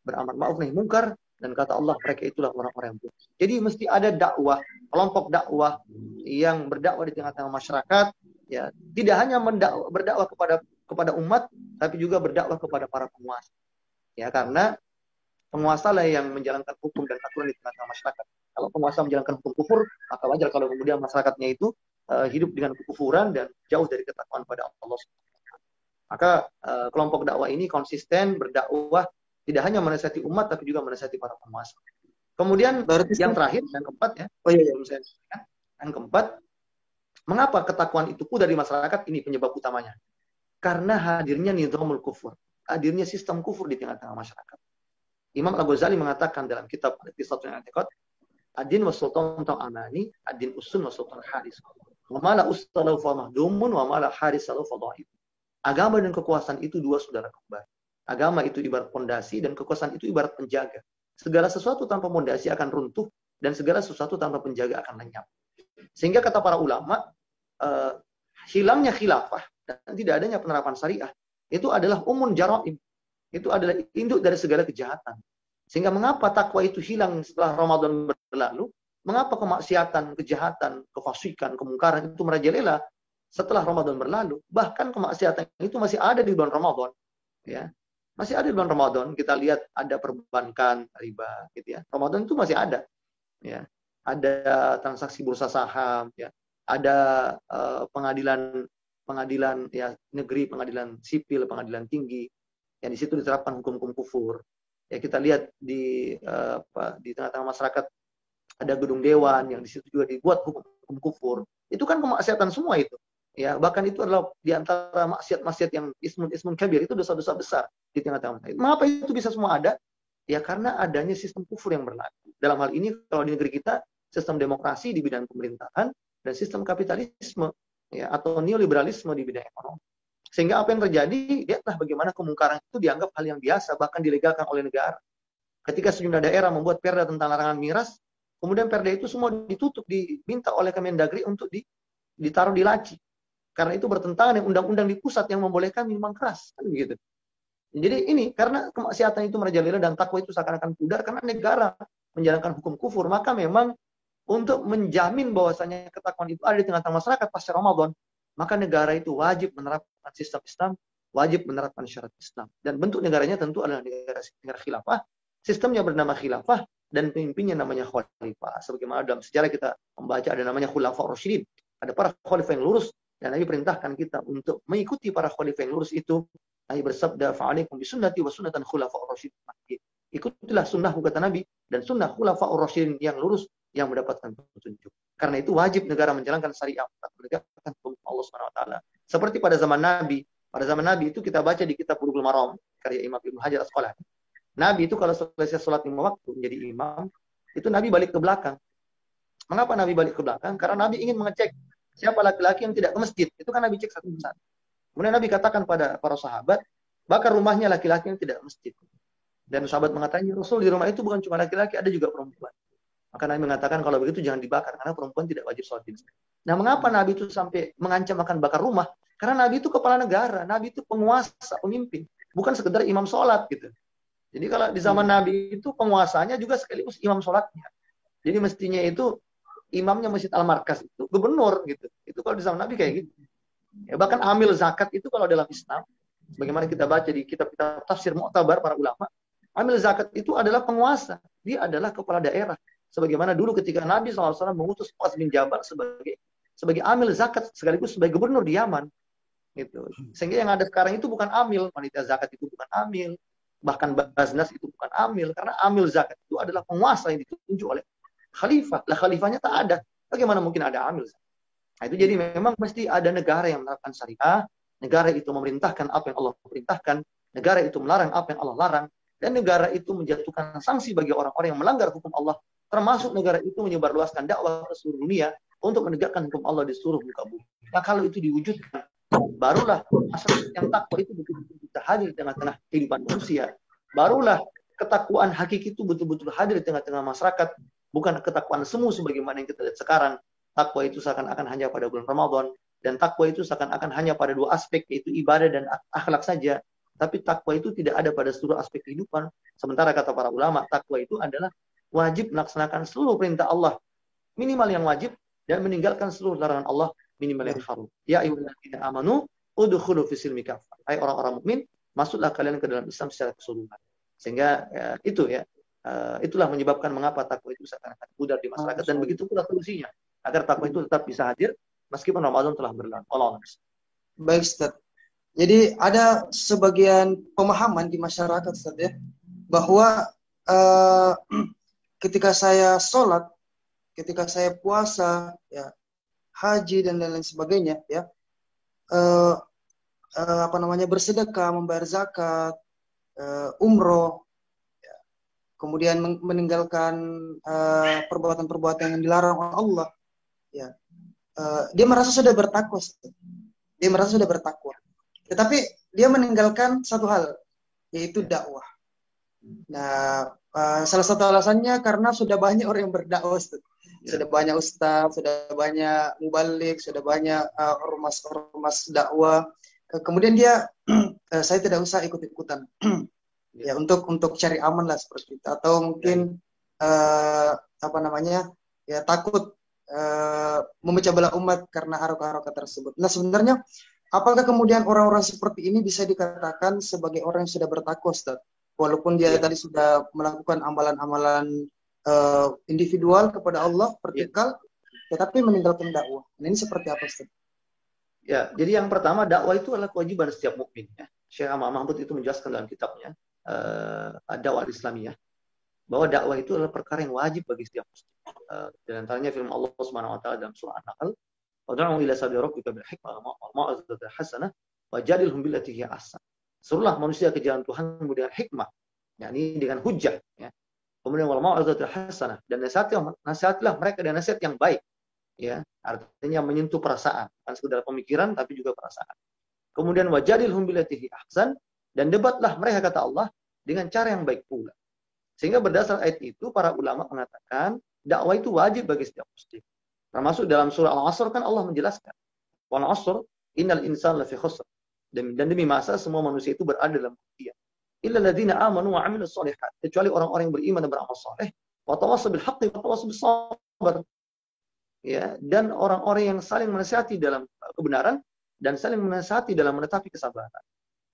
beramar ma'ruf nahi munkar, dan kata Allah, mereka itulah orang-orang yang baik. Jadi mesti ada dakwah, kelompok dakwah yang berdakwah di tengah-tengah masyarakat, ya, tidak hanya berdakwah kepada umat, tapi juga berdakwah kepada para penguasa. Ya, karena penguasa lah yang menjalankan hukum dan aturan di tengah-tengah masyarakat. Kalau penguasa menjalankan hukum kufur, maka wajar kalau kemudian masyarakatnya itu hidup dengan kekufuran dan jauh dari ketakwaan pada Allah. Maka kelompok dakwah ini konsisten berdakwah tidak hanya menasihati umat, tapi juga menasihati para penguasa. Kemudian yang terakhir, yang keempat ya. Yang keempat, mengapa ketakwaan itu pudar di masyarakat? Ini penyebab utamanya. Karena hadirnya nizamul kufur, hadirnya sistem kufur di tengah-tengah masyarakat. Imam Al-Ghazali mengatakan dalam kitab Al-Iqtisatul I'tiqad, ad-din wa sultan ta'amani, ad-din usun wa sultan haris. Wa mala ustalau fa mahdumun wa mala haris fa dhaif. Agama dan kekuasaan itu dua saudara kembar. Agama itu ibarat pondasi dan kekuasaan itu ibarat penjaga. Segala sesuatu tanpa pondasi akan runtuh dan segala sesuatu tanpa penjaga akan lenyap. Sehingga kata para ulama, hilangnya khilafah dan tidak adanya penerapan syariah itu adalah umun jaraim. Itu adalah induk dari segala kejahatan. Sehingga mengapa takwa itu hilang setelah Ramadan berlalu? Mengapa kemaksiatan, kejahatan, kefasikan, kemungkaran itu merajalela setelah Ramadan berlalu? Bahkan kemaksiatan itu masih ada di bulan Ramadan. Ya. Masih ada di bulan Ramadan. Kita lihat ada perbankan, riba, gitu ya. Ramadan itu masih ada. Ya. Ada transaksi bursa saham, ya. Ada pengadilan ya negeri, pengadilan sipil, pengadilan tinggi. Yang di situ diterapkan hukum-hukum kufur. Ya, kita lihat di tengah-tengah masyarakat ada gedung dewan yang di situ juga dibuat hukum kufur. Itu kan kemaksiatan semua itu. Ya, bahkan itu adalah di antara maksiat-maksiat yang ismun kabir, itu dosa-dosa besar di tengah-tengah masyarakat. Mengapa itu bisa semua ada? Ya, karena adanya sistem kufur yang berlaku. Dalam hal ini kalau di negeri kita sistem demokrasi di bidang pemerintahan dan sistem kapitalisme ya atau neoliberalisme di bidang ekonomi. Sehingga apa yang terjadi, lihatlah bagaimana kemungkaran itu dianggap hal yang biasa, bahkan dilegalkan oleh negara. Ketika sejumlah daerah membuat perda tentang larangan miras, kemudian perda itu semua ditutup, diminta oleh Kemendagri untuk ditaruh di laci. Karena itu bertentangan dengan undang-undang di pusat yang membolehkan minuman keras. Kan begitu. Jadi ini, karena kemaksiatan itu merajalela dan takwa itu seakan-akan pudar, karena negara menjalankan hukum kufur, maka memang untuk menjamin bahwasanya ketakwaan itu ada di tengah-tengah masyarakat pasca Ramadan, maka negara itu wajib menerapkan sistem Islam, wajib menerapkan syariat Islam. Dan bentuk negaranya tentu adalah negara khilafah. Sistemnya bernama khilafah dan pemimpinnya namanya khalifah. Sebagaimana dalam sejarah kita membaca ada namanya khulafah Rasyidin. Ada para khalifah yang lurus dan Nabi perintahkan kita untuk mengikuti para khalifah yang lurus itu. Nabi bersabda, "Fa'alaikum bisunnati wa sunnatan khulafah Rasyidin." Ikutilah sunnahku, kata Nabi, dan sunnah khulafah Rasyidin yang lurus, yang mendapatkan petunjuk. Karena itu wajib negara menjalankan syariat, menegakkan hukum Allah Subhanahu wa taala. Seperti pada zaman Nabi. Pada zaman Nabi itu kita baca di kitab Bulughul Maram karya Imam Ibnu Hajar Asqalani. Nabi itu kalau selesai sholat 5 waktu menjadi imam, itu Nabi balik ke belakang. Mengapa Nabi balik ke belakang? Karena Nabi ingin mengecek siapa laki-laki yang tidak ke masjid. Itu kan Nabi cek satu persatu. Kemudian Nabi katakan pada para sahabat, bakar rumahnya laki-laki yang tidak ke masjid. Dan sahabat mengatakan, Rasul di rumah itu bukan cuma laki-laki, ada juga perempuan. Maka Nabi mengatakan kalau begitu jangan dibakar karena perempuan tidak wajib sholat di masjid. Nah, mengapa Nabi itu sampai mengancam akan bakar rumah? Karena Nabi itu kepala negara, Nabi itu penguasa, pemimpin, bukan sekedar imam sholat gitu. Jadi kalau di zaman Nabi itu penguasanya juga sekaligus imam sholatnya. Jadi mestinya itu imamnya Masjid Al-Markas itu gubernur gitu. Itu kalau di zaman Nabi kayak gitu. Ya, bahkan amil zakat itu kalau dalam Islam, bagaimana kita baca di kitab-kitab tafsir mu'tabar para ulama, amil zakat itu adalah penguasa. Dia adalah kepala daerah. Sebagaimana dulu ketika Nabi SAW mengutus Mu'adz bin Jabal sebagai amil zakat sekaligus sebagai gubernur di Yaman. Gitu. Sehingga yang ada sekarang itu bukan amil, panitia zakat itu bukan amil, bahkan Baznas itu bukan amil, karena amil zakat itu adalah penguasa yang ditunjuk oleh khalifah. Lah khalifahnya tak ada. Bagaimana mungkin ada amil zakat? Nah, itu jadi memang mesti ada negara yang menerapkan syariah, negara itu memerintahkan apa yang Allah perintahkan, negara itu melarang apa yang Allah larang, dan negara itu menjatuhkan sanksi bagi orang-orang yang melanggar hukum Allah, termasuk negara itu menyebarluaskan dakwah ke seluruh dunia untuk menegakkan hukum Allah di seluruh muka bumi. Nah, kalau itu diwujudkan, barulah masyarakat yang takwa itu betul-betul bisa hadir di tengah-tengah kehidupan manusia. Barulah ketakwaan hakiki itu betul-betul hadir di tengah-tengah masyarakat, bukan ketakwaan semu sebagaimana yang kita lihat sekarang. Takwa itu seakan-akan hanya pada bulan Ramadan, dan takwa itu seakan-akan hanya pada 2 aspek, yaitu ibadah dan akhlak saja. Tapi takwa itu tidak ada pada seluruh aspek kehidupan. Sementara kata para ulama, takwa itu adalah wajib melaksanakan seluruh perintah Allah, minimal yang wajib, dan meninggalkan seluruh larangan Allah, minimal yang haram. Ya ayyuhalladzina amanu udkhulu fis silmi kafah. Hai orang-orang mukmin, masuklah kalian ke dalam Islam secara keseluruhan. Sehingga itulah menyebabkan mengapa takwa itu seakan-akan pudar di masyarakat, dan begitu pula solusinya agar takwa itu tetap bisa hadir meskipun Ramadan telah berlalu. Allah. Baik, Ustaz. Jadi ada sebagian pemahaman di masyarakat, Ustaz, ya, bahwa ketika saya sholat, ketika saya puasa, ya, haji dan lain-lain sebagainya, ya, bersedekah, membayar zakat, umroh, ya, kemudian meninggalkan perbuatan-perbuatan yang dilarang oleh Allah, ya, dia merasa sudah bertakwa, dia merasa sudah bertakwa. Tetapi dia meninggalkan satu hal, yaitu dakwah. Nah, salah satu alasannya karena sudah banyak orang yang berdakwah, sudah banyak ustaz, sudah banyak mubalik, sudah banyak ormas-ormas dakwah. Kemudian dia, saya tidak usah ikut-ikutan, ya, untuk cari aman lah seperti itu, atau mungkin ya takut memecah belah umat karena harokat-harokat tersebut. Nah, sebenarnya apakah kemudian orang-orang seperti ini bisa dikatakan sebagai orang yang sudah bertakwa, Ustaz? Walaupun dia tadi sudah melakukan amalan-amalan individual kepada Allah, vertikal, tetapi meninggalkan dakwah. Nah, ini seperti apa, Ustaz? Ya, jadi yang pertama, dakwah itu adalah kewajiban setiap mukmin. Ya. Syekh Ahmad Mahmud itu menjelaskan dalam kitabnya Dakwah Islamiyah, bahwa dakwah itu adalah perkara yang wajib bagi setiap muslim. Di antaranya firman Allah Subhanahu wa taala dalam surah An-Nahl, "Wad'u ila sabili rabbika bil hikmah wal mau'izatil hasanah wajadilhum billati hiya ahsan." Serulah manusia ke jalan Tuhanmu dengan hikmah, yakni dengan hujjah, ya. Kemudian wal mau'izatil hasanah, dan nasihatilah mereka dengan nasihat yang baik, ya. Artinya menyentuh perasaan, bukan sekedar pemikiran tapi juga perasaan. Kemudian wajadilhum billati hiya ahsan, dan debatlah mereka, kata Allah, dengan cara yang baik pula. Sehingga berdasar ayat itu para ulama mengatakan dakwah itu wajib bagi setiap muslim. Termasuk dalam surah Al-Asr kan Allah menjelaskan, "Wal 'asr innal insana lafi khusr." Dan demi masa semua manusia itu berada dalam kerugian. Illa alladziina aamanu wa 'amilus shalihat. Kecuali orang-orang yang beriman dan beramal saleh, wa tawassaw bil haqqi wa tawassaw bis sabr. Ya, dan orang-orang yang saling menasihati dalam kebenaran dan saling menasihati dalam menetapi kesabaran.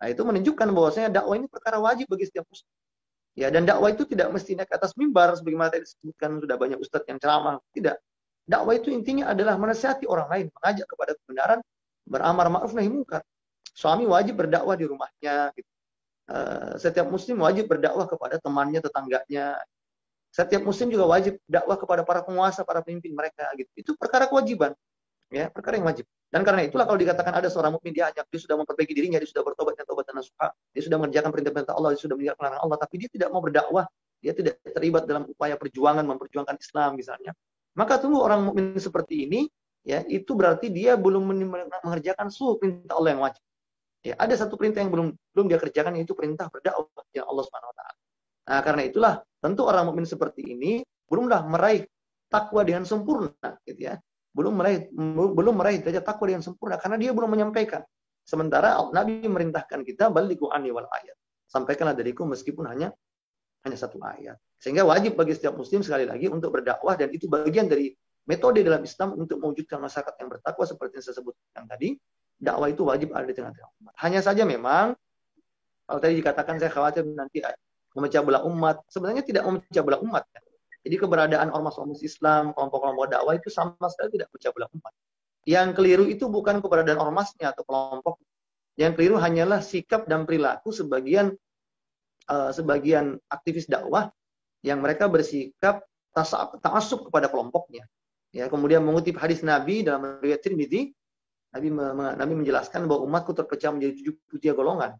Nah, itu menunjukkan bahwasanya dakwah ini perkara wajib bagi setiap muslim. Ya, dan dakwah itu tidak mesti naik ke atas mimbar sebagaimana tadi disebutkan sudah banyak ustadz yang ceramah. Tidak. Dakwah itu intinya adalah menasihati orang lain, mengajak kepada kebenaran, beramar ma'ruf nahi munkar. Suami wajib berdakwah di rumahnya, gitu. Setiap muslim wajib berdakwah kepada temannya, tetangganya. Setiap muslim juga wajib dakwah kepada para penguasa, para pemimpin mereka gitu. Itu perkara kewajiban, ya, perkara yang wajib. Dan karena itulah kalau dikatakan ada seorang mukmin dia sudah memperbaiki dirinya, dia sudah bertobat dan taubat nasuha, dia sudah mengerjakan perintah-perintah Allah, dia sudah meninggalkan larangan Allah, tapi dia tidak mau berdakwah, dia tidak terlibat dalam upaya perjuangan memperjuangkan Islam misalnya. Maka tunggu orang mukmin seperti ini, ya, itu berarti dia belum mengerjakan seluruh perintah Allah yang wajib. Ya, ada satu perintah yang belum dia kerjakan, yaitu perintah berdakwah yang Allah Subhanahu wa taala. Nah, karena itulah tentu orang mukmin seperti ini belumlah meraih takwa dengan sempurna, gitu ya. Belum meraih derajat takwa dengan sempurna karena dia belum menyampaikan. Sementara Nabi merintahkan kita balighu anni wal ayat. Sampaikanlah dariku meskipun hanya satu ayat. Sehingga wajib bagi setiap muslim sekali lagi untuk berdakwah, dan itu bagian dari metode dalam Islam untuk mewujudkan masyarakat yang bertakwa seperti yang saya sebutkan tadi. Dakwah itu wajib ada di tengah-tengah umat. Hanya saja memang kalau tadi dikatakan saya khawatir nanti memecah belah umat. Sebenarnya tidak memecah belah umat. Jadi keberadaan ormas-ormas Islam, kelompok-kelompok dakwah itu sama sekali tidak memecah belah umat. Yang keliru itu bukan keberadaan ormasnya atau kelompok. Yang keliru hanyalah sikap dan perilaku sebagian aktivis dakwah yang mereka bersikap ta'assub kepada kelompoknya. Ya, kemudian mengutip hadis Nabi dalam riwayat Tirmidzi, Nabi menjelaskan bahwa umatku terpecah menjadi 73 golongan.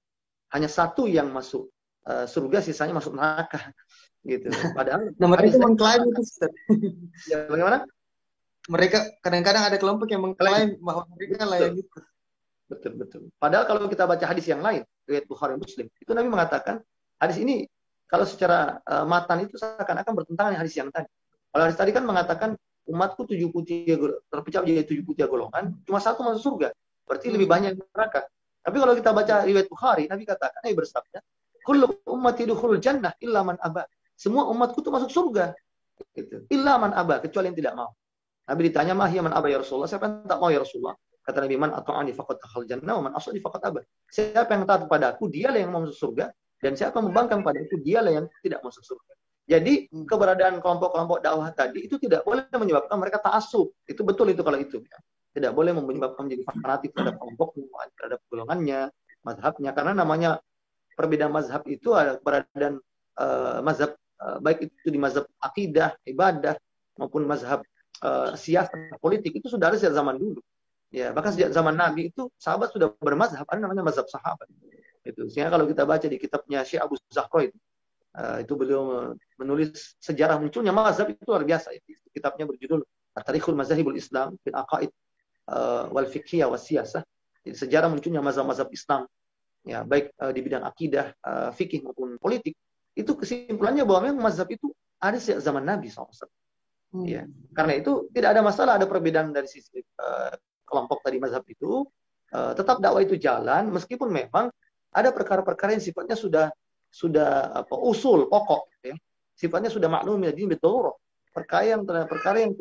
Hanya satu yang masuk surga, sisanya masuk neraka. Gitu. Padahal mereka mengklaim itu, Ustaz. Ya, bagaimana? Mereka kadang-kadang ada kelompok yang mengklaim bahwa mereka layak itu. Betul. Padahal kalau kita baca hadis yang lain, riwayat Bukhari Muslim, itu Nabi mengatakan hadis ini kalau secara matan itu seakan-akan bertentangan dengan hadis yang tadi. Kalau hadis tadi kan mengatakan umatku 73 terpecah menjadi 73 golongan, cuma satu masuk surga. Berarti lebih banyak neraka. Tapi kalau kita baca riwayat Bukhari, Nabi katakan, Nabi bersabda, kullu ummati dukhulul jannah illa man aba. Semua umatku itu masuk surga. Gitu. Illa man aba, kecuali yang tidak mau. Nabi ditanya, mah ya man aba ya Rasulullah? Siapa yang tak mau ya Rasulullah? Kata Nabi, man ata'ani faqad dakhal jannah wa man asani faqad aba. Siapa yang taat kepadaku, dialah yang mau masuk surga, dan siapa yang membangkang padaku, dialah yang tidak masuk surga. Jadi keberadaan kelompok-kelompok dakwah tadi itu tidak boleh menyebabkan mereka ta'assub. Itu betul itu kalau itu. Ya. Tidak boleh menyebabkan menjadi fanatik terhadap kelompoknya, terhadap golongannya, mazhabnya. Karena namanya perbedaan mazhab itu ada perbedaan mazhab, baik itu di mazhab akidah, ibadah, maupun mazhab siasat, politik, itu sudah ada sejak zaman dulu. Ya, bahkan sejak zaman Nabi itu sahabat sudah bermazhab, ada namanya mazhab sahabat. Itu. Sehingga kalau kita baca di kitabnya Syekh Abu Zahra itu beliau menulis sejarah munculnya mazhab itu luar biasa. Kitabnya berjudul Tarikhul Mazahibul Islam fil Aqaid wal Fiqhiyah was Siyasah. Jadi sejarah munculnya mazhab-mazhab Islam, ya, baik di bidang akidah, fikih maupun politik. Itu kesimpulannya bahwa memang mazhab itu ada sejak zaman Nabi SAW. Ya. Karena itu tidak ada masalah ada perbedaan dari sisi kelompok tadi mazhab itu, tetap dakwah itu jalan meskipun memang ada perkara-perkara yang sifatnya sudah usul pokok, ya. Sifatnya sudah maklum jadi betul. Perkara yang telah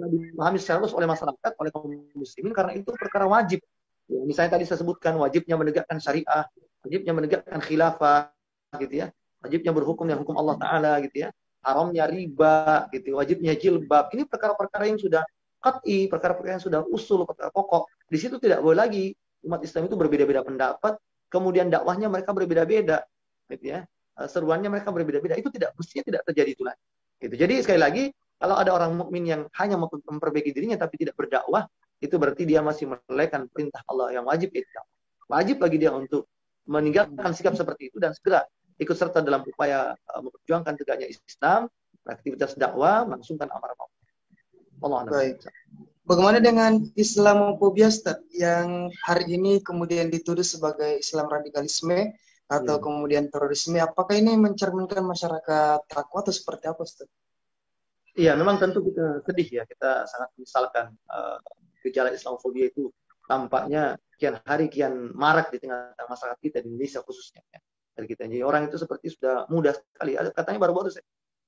dipahami secara luas oleh masyarakat, oleh kaum muslimin, karena itu perkara wajib. Ya, misalnya tadi saya sebutkan wajibnya menegakkan syariah, wajibnya menegakkan khilafah, gitu ya. Wajibnya berhukum dengan hukum Allah Ta'ala, gitu ya. Haramnya riba, gitu. Wajibnya jilbab. Ini perkara-perkara yang sudah qat'i, perkara-perkara yang sudah usul, perkara pokok. Di situ tidak boleh lagi umat Islam itu berbeda-beda pendapat, kemudian dakwahnya mereka berbeda-beda, gitu ya. Seruannya mereka berbeda-beda. Itu mestinya tidak terjadi itu lagi. Gitu. Jadi sekali lagi, kalau ada orang mukmin yang hanya memperbaiki dirinya tapi tidak berdakwah, itu berarti dia masih melalaikan perintah Allah yang wajib itu. Wajib bagi dia untuk meninggalkan sikap seperti itu dan segera ikut serta dalam upaya memperjuangkan tegaknya Islam, aktivitas dakwah, melangsungkan amar ma'ruf. Baik. Bagaimana dengan Islamofobia, Ustaz, yang hari ini kemudian dituduh sebagai Islam radikalisme atau kemudian terorisme? Apakah ini mencerminkan masyarakat takwa atau seperti apa, Ustaz? Iya, memang tentu kita sedih ya, kita sangat menyesalkan gejala Islamofobia itu tampaknya kian hari kian marak di tengah masyarakat kita di Indonesia khususnya. Ya. Jadi orang itu seperti sudah mudah sekali. Katanya baru-baru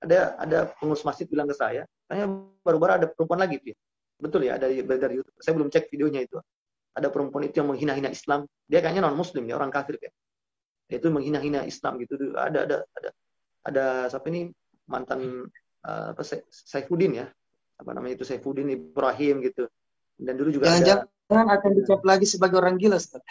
ada pengurus masjid bilang ke saya, katanya baru-baru ada perempuan lagi, ya. Betul ya, dari YouTube. Saya belum cek videonya itu. Ada perempuan itu yang menghina-hina Islam. Dia kayaknya non Muslim ya, orang kafir ya. Itu menghina-hina Islam gitu. Ada siapa ini mantan Saifuddin ya, apa namanya itu, Saifuddin Ibrahim gitu. Dan dulu juga jangan akan dicap lagi sebagai orang gila, Ustaz.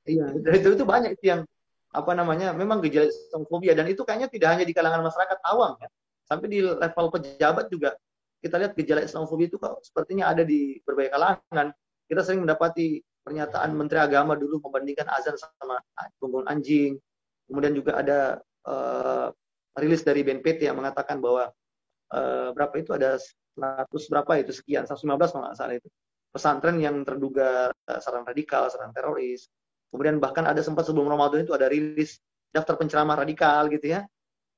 Iya, itu banyak itu yang apa namanya memang gejala Islamofobia, dan itu kayaknya tidak hanya di kalangan masyarakat awam ya. Sampai di level pejabat juga kita lihat gejala Islamofobia itu kok sepertinya ada di berbagai kalangan. Kita sering mendapati pernyataan Menteri Agama dulu membandingkan azan sama bumbung anjing. Kemudian juga ada rilis dari BNPT yang mengatakan bahwa berapa itu ada 100 berapa itu sekian 115 kalau nggak salah itu pesantren yang terduga serang radikal, serang teroris. Kemudian bahkan ada sempat sebelum Ramadan itu ada rilis daftar penceramah radikal gitu ya.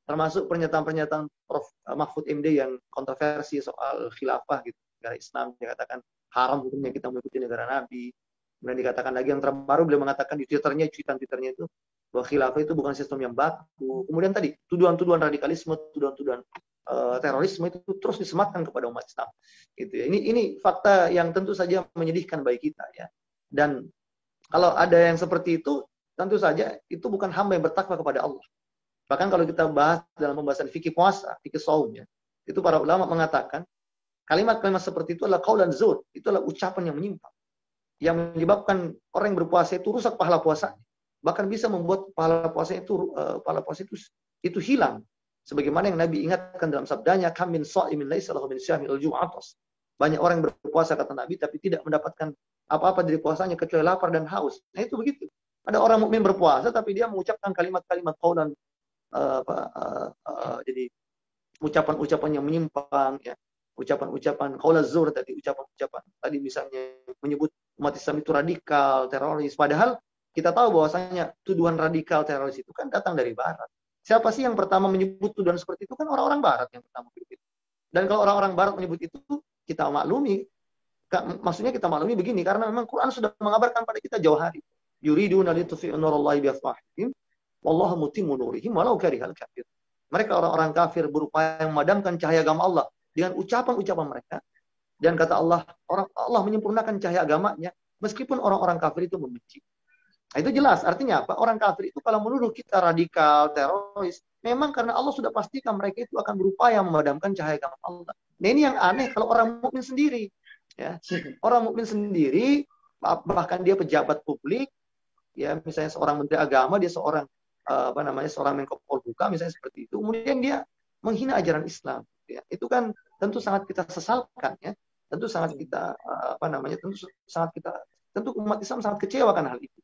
Termasuk pernyataan-pernyataan Prof. Mahfud MD yang kontroversi soal khilafah gitu. Negara Islam dikatakan haram hukumnya kita mengikuti negara Nabi. Kemudian dikatakan lagi yang terbaru beliau mengatakan di Twitternya itu bahwa khilafah itu bukan sistem yang baku. Kemudian tadi tuduhan-tuduhan radikalisme, tuduhan-tuduhan terorisme itu terus disematkan kepada umat Islam. Gitu ya. Ini fakta yang tentu saja menyedihkan bagi kita ya. Dan kalau ada yang seperti itu, tentu saja itu bukan hamba yang bertakwa kepada Allah. Bahkan kalau kita bahas dalam pembahasan fikih puasa, fikih saum ya, itu para ulama mengatakan kalimat-kalimat seperti itu adalah qaulan zur, itu adalah ucapan yang menyimpang, yang menyebabkan orang yang berpuasa itu rusak pahala puasanya, bahkan bisa membuat pahala puasa itu hilang. Sebagaimana yang Nabi ingatkan dalam sabdanya, kam min sha'imin laisa lahu min syahmil ju'atas. Banyak orang yang berpuasa kata Nabi tapi tidak mendapatkan apa-apa dari puasanya kecuali lapar dan haus. Nah itu begitu. Ada orang mukmin berpuasa tapi dia mengucapkan kalimat-kalimat qaulan jadi ucapan-ucapan yang menyimpang ya, ucapan-ucapan qaulaz zur tadi, ucapan-ucapan tadi misalnya menyebut umat Islam itu radikal, teroris, padahal kita tahu bahwasanya tuduhan radikal teroris itu kan datang dari barat. Siapa sih yang pertama menyebut tuduhan seperti itu? Kan orang-orang barat yang pertama menyebut itu. Dan kalau orang-orang barat menyebut itu, kita maklumi. Maksudnya kita maklumi begini, karena memang Quran sudah mengabarkan pada kita jauh hari. Yuriduna litutfi'u nurallahi biafwahihim wallahu mutimmu nurihim walau karihal kafir. Mereka orang-orang kafir berupaya memadamkan cahaya agama Allah dengan ucapan-ucapan mereka. Dan kata Allah, Allah menyempurnakan cahaya agamanya meskipun orang-orang kafir itu membenci. Nah, itu jelas. Artinya apa? Orang kafir itu kalau menuduh kita radikal, teroris, memang karena Allah sudah pastikan mereka itu akan berupaya memadamkan cahaya agama Allah. Nah, ini yang aneh kalau orang mukmin sendiri. Ya. Orang mukmin sendiri, bahkan dia pejabat publik, ya misalnya seorang menteri agama, dia seorang seorang Menko Polhukam misalnya seperti itu, kemudian dia menghina ajaran Islam. Ya. Itu kan tentu sangat kita sesalkan, ya. Tentu sangat kita tentu umat Islam sangat kecewakan hal itu.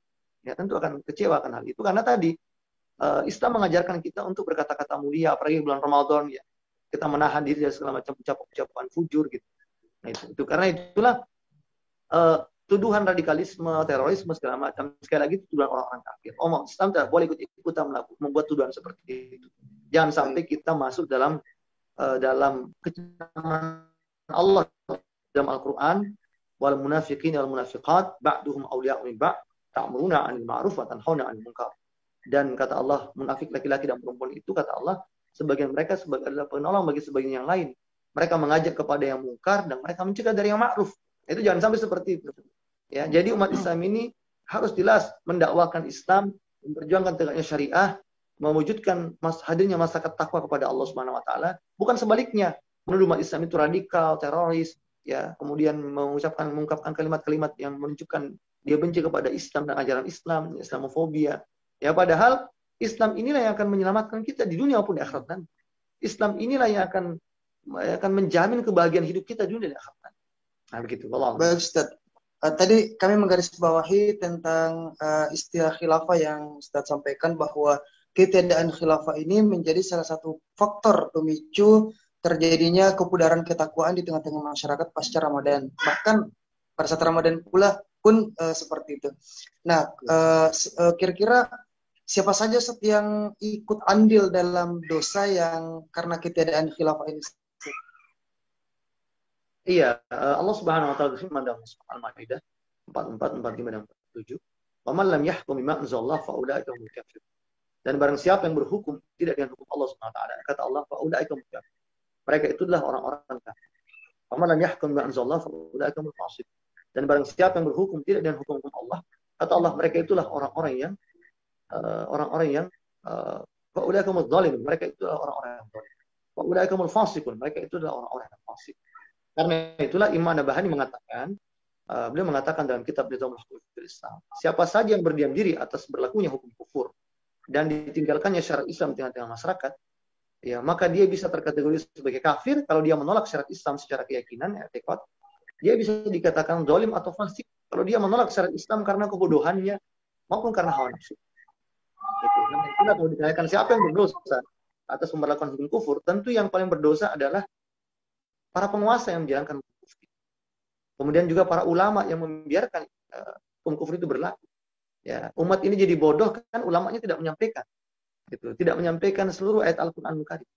Ya, tentu akan kecewakan hal itu karena tadi Islam mengajarkan kita untuk berkata-kata mulia, apalagi bulan Ramadan ya. Kita menahan diri dari segala macam ucapan fujur gitu. Nah, itu karena itulah tuduhan radikalisme, terorisme segala macam sekali lagi itu tuduhan orang-orang kafir. Umat Islam tidak boleh ikut-ikutan membuat tuduhan seperti itu. Jangan sampai kita masuk dalam kecaman Allah dalam Al-Qur'an, wal munafiqin wal munafiqat ba'duhum awliya'u min ba'd ta'muruna 'anil ma'ruf wa tanhauna 'anil munkar. Dan kata Allah, munafik laki-laki dan perempuan itu kata Allah, sebagian mereka adalah penolong bagi sebagian yang lain. Mereka mengajak kepada yang mungkar dan mereka mencegah dari yang ma'ruf. Itu jangan sampai seperti itu. Ya, jadi umat Islam ini harus jelas mendakwakan Islam, memperjuangkan tegaknya syariah, mewujudkan hadirnya masyarakat takwa kepada Allah Subhanahu wa taala, bukan sebaliknya. Menuduh umat Islam itu radikal, teroris, ya, kemudian mengungkapkan kalimat-kalimat yang menunjukkan dia benci kepada Islam dan ajaran Islam, Islamofobia. Ya, padahal Islam inilah yang akan menyelamatkan kita di dunia maupun di akhirat nanti. Islam inilah yang akan menjamin kebahagiaan hidup kita di dunia dan akhirat nanti. Nah, begitu. Baik, Ustaz. Tadi kami menggarisbawahi tentang istilah khilafah yang Ustaz sampaikan bahwa ketiadaan khilafah ini menjadi salah satu faktor pemicu terjadinya kepudaran ketakwaan di tengah-tengah masyarakat pasca Ramadan. Bahkan pada saat Ramadan pula pun seperti itu. Nah, kira-kira siapa saja yang ikut andil dalam dosa yang karena ketiadaan khilafah ini? Iya, Allah Subhanahu wa taala berfirman dalam surah Al-Maidah 44, 45 dan 47, "Wa man lam yahkum bima anzalallahu fa ulaika humul kafirun." Dan barang siapa yang berhukum tidak dengan hukum Allah Subhanahu wa taala, kata Allah, fa ulaika humul kafirun. Mereka itulah orang-orang kafir. "Wa man lam yahkum bima anzalallahu fa ulaika humul fasiqun." Dan barang siapa yang berhukum tidak dengan hukum Allah, kata Allah, mereka itulah orang-orang yang fa ulaika humul zalimun. Mereka itulah orang-orang yang zalim. Fa ulaika humul fasiqun. Mereka itulah orang-orang yang fasik. Karena itulah Imam Nabahani mengatakan, beliau mengatakan dalam kitab Nizamul Hukum Islam, siapa saja yang berdiam diri atas berlakunya hukum kufur dan ditinggalkannya syariat Islam di tengah-tengah masyarakat, ya maka dia bisa terkategori sebagai kafir kalau dia menolak syariat Islam secara keyakinan, etikot. Dia bisa dikatakan zalim atau fasik kalau dia menolak syariat Islam karena kebodohannya maupun karena hawa nafsu. Itu. Nah, itulah kalau ditanyakan siapa yang berdosa atas pemberlakuan hukum kufur, tentu yang paling berdosa adalah para penguasa yang menjalankan hukum kufur. Kemudian juga para ulama yang membiarkan hukum kufur itu berlaku. Ya, umat ini jadi bodoh kan ulamanya tidak menyampaikan. Gitu. Tidak menyampaikan seluruh ayat Al-Qur'an Karim.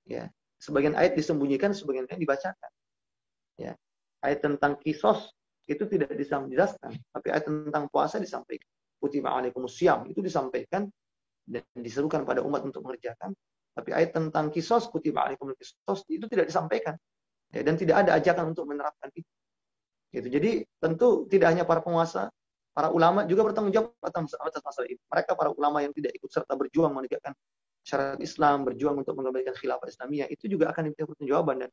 Ya, sebagian ayat disembunyikan, sebagian ayat dibacakan. Ya. Ayat tentang kisos itu tidak dijelaskan, tapi ayat tentang puasa disampaikan. Kutiba alaikumusiyam itu disampaikan dan diserukan pada umat untuk mengerjakan. Tapi ayat tentang kisos, kutiba alaikumul kisos itu tidak disampaikan. Ya, dan tidak ada ajakan untuk menerapkan itu. Gitu. Jadi tentu tidak hanya para penguasa, para ulama juga bertanggung jawab atas masalah ini. Mereka para ulama yang tidak ikut serta berjuang menegakkan syariat Islam, berjuang untuk mengembalikan khilafah Islamiyah, itu juga akan diminta pertanggungjawaban dan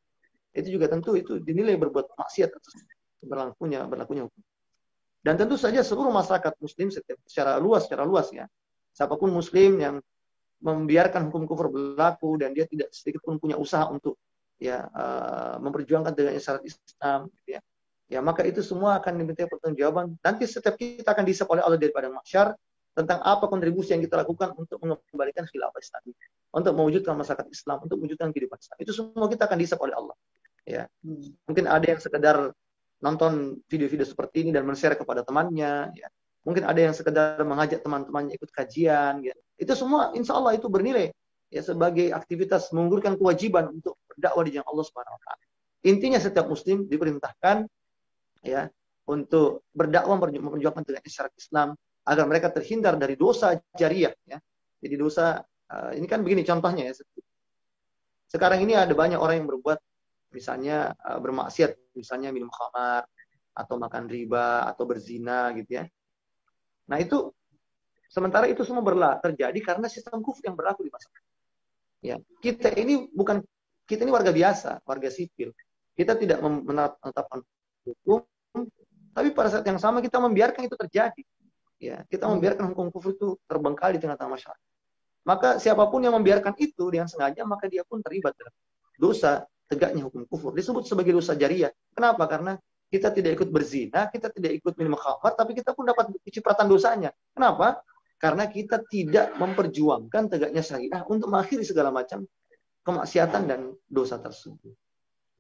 itu juga tentu itu dinilai berbuat maksiat atas berlakunya hukum. Dan tentu saja seluruh masyarakat muslim secara luas ya. Siapapun muslim yang membiarkan hukum kufur berlaku dan dia tidak sedikit pun punya usaha untuk ya memperjuangkan tegaknya syariat Islam gitu ya. Ya, maka itu semua akan diminta pertanggungjawaban. Nanti setiap kita akan dihisab oleh Allah daripada mahsyar tentang apa kontribusi yang kita lakukan untuk mengembalikan khilafah Islam, untuk mewujudkan masyarakat Islam, untuk mewujudkan kehidupan Islam. Itu semua kita akan dihisab oleh Allah. Ya. Mungkin ada yang sekedar nonton video-video seperti ini dan men-share kepada temannya, ya. Mungkin ada yang sekedar mengajak teman-temannya ikut kajian, ya. Itu semua insya Allah itu bernilai ya sebagai aktivitas menggugurkan kewajiban untuk berdakwah di jalan Allah Subhanahu wa taala. Intinya setiap muslim diperintahkan ya untuk berdakwah memperjuangkan tegaknya syariat Islam agar mereka terhindar dari dosa jariah ya. Jadi dosa ini kan begini contohnya ya. Sekarang ini ada banyak orang yang berbuat misalnya bermaksiat, misalnya minum khamar atau makan riba atau berzina gitu ya. Nah, itu sementara itu semua terjadi karena sistem kufur yang berlaku di masyarakat. Ya, kita ini warga biasa, warga sipil. Kita tidak menetapkan hukum, tapi pada saat yang sama kita membiarkan itu terjadi. Ya, kita membiarkan hukum kufur itu terbengkalai di tengah-tengah masyarakat. Maka siapapun yang membiarkan itu dengan sengaja, maka dia pun terlibat dalam dosa tegaknya hukum kufur. Disebut sebagai dosa jariah. Kenapa? Karena kita tidak ikut berzina, kita tidak ikut minum khamar, tapi kita pun dapat cipratan dosanya. Kenapa? Karena kita tidak memperjuangkan tegaknya syariah untuk mengakhiri segala macam kemaksiatan dan dosa tersebut.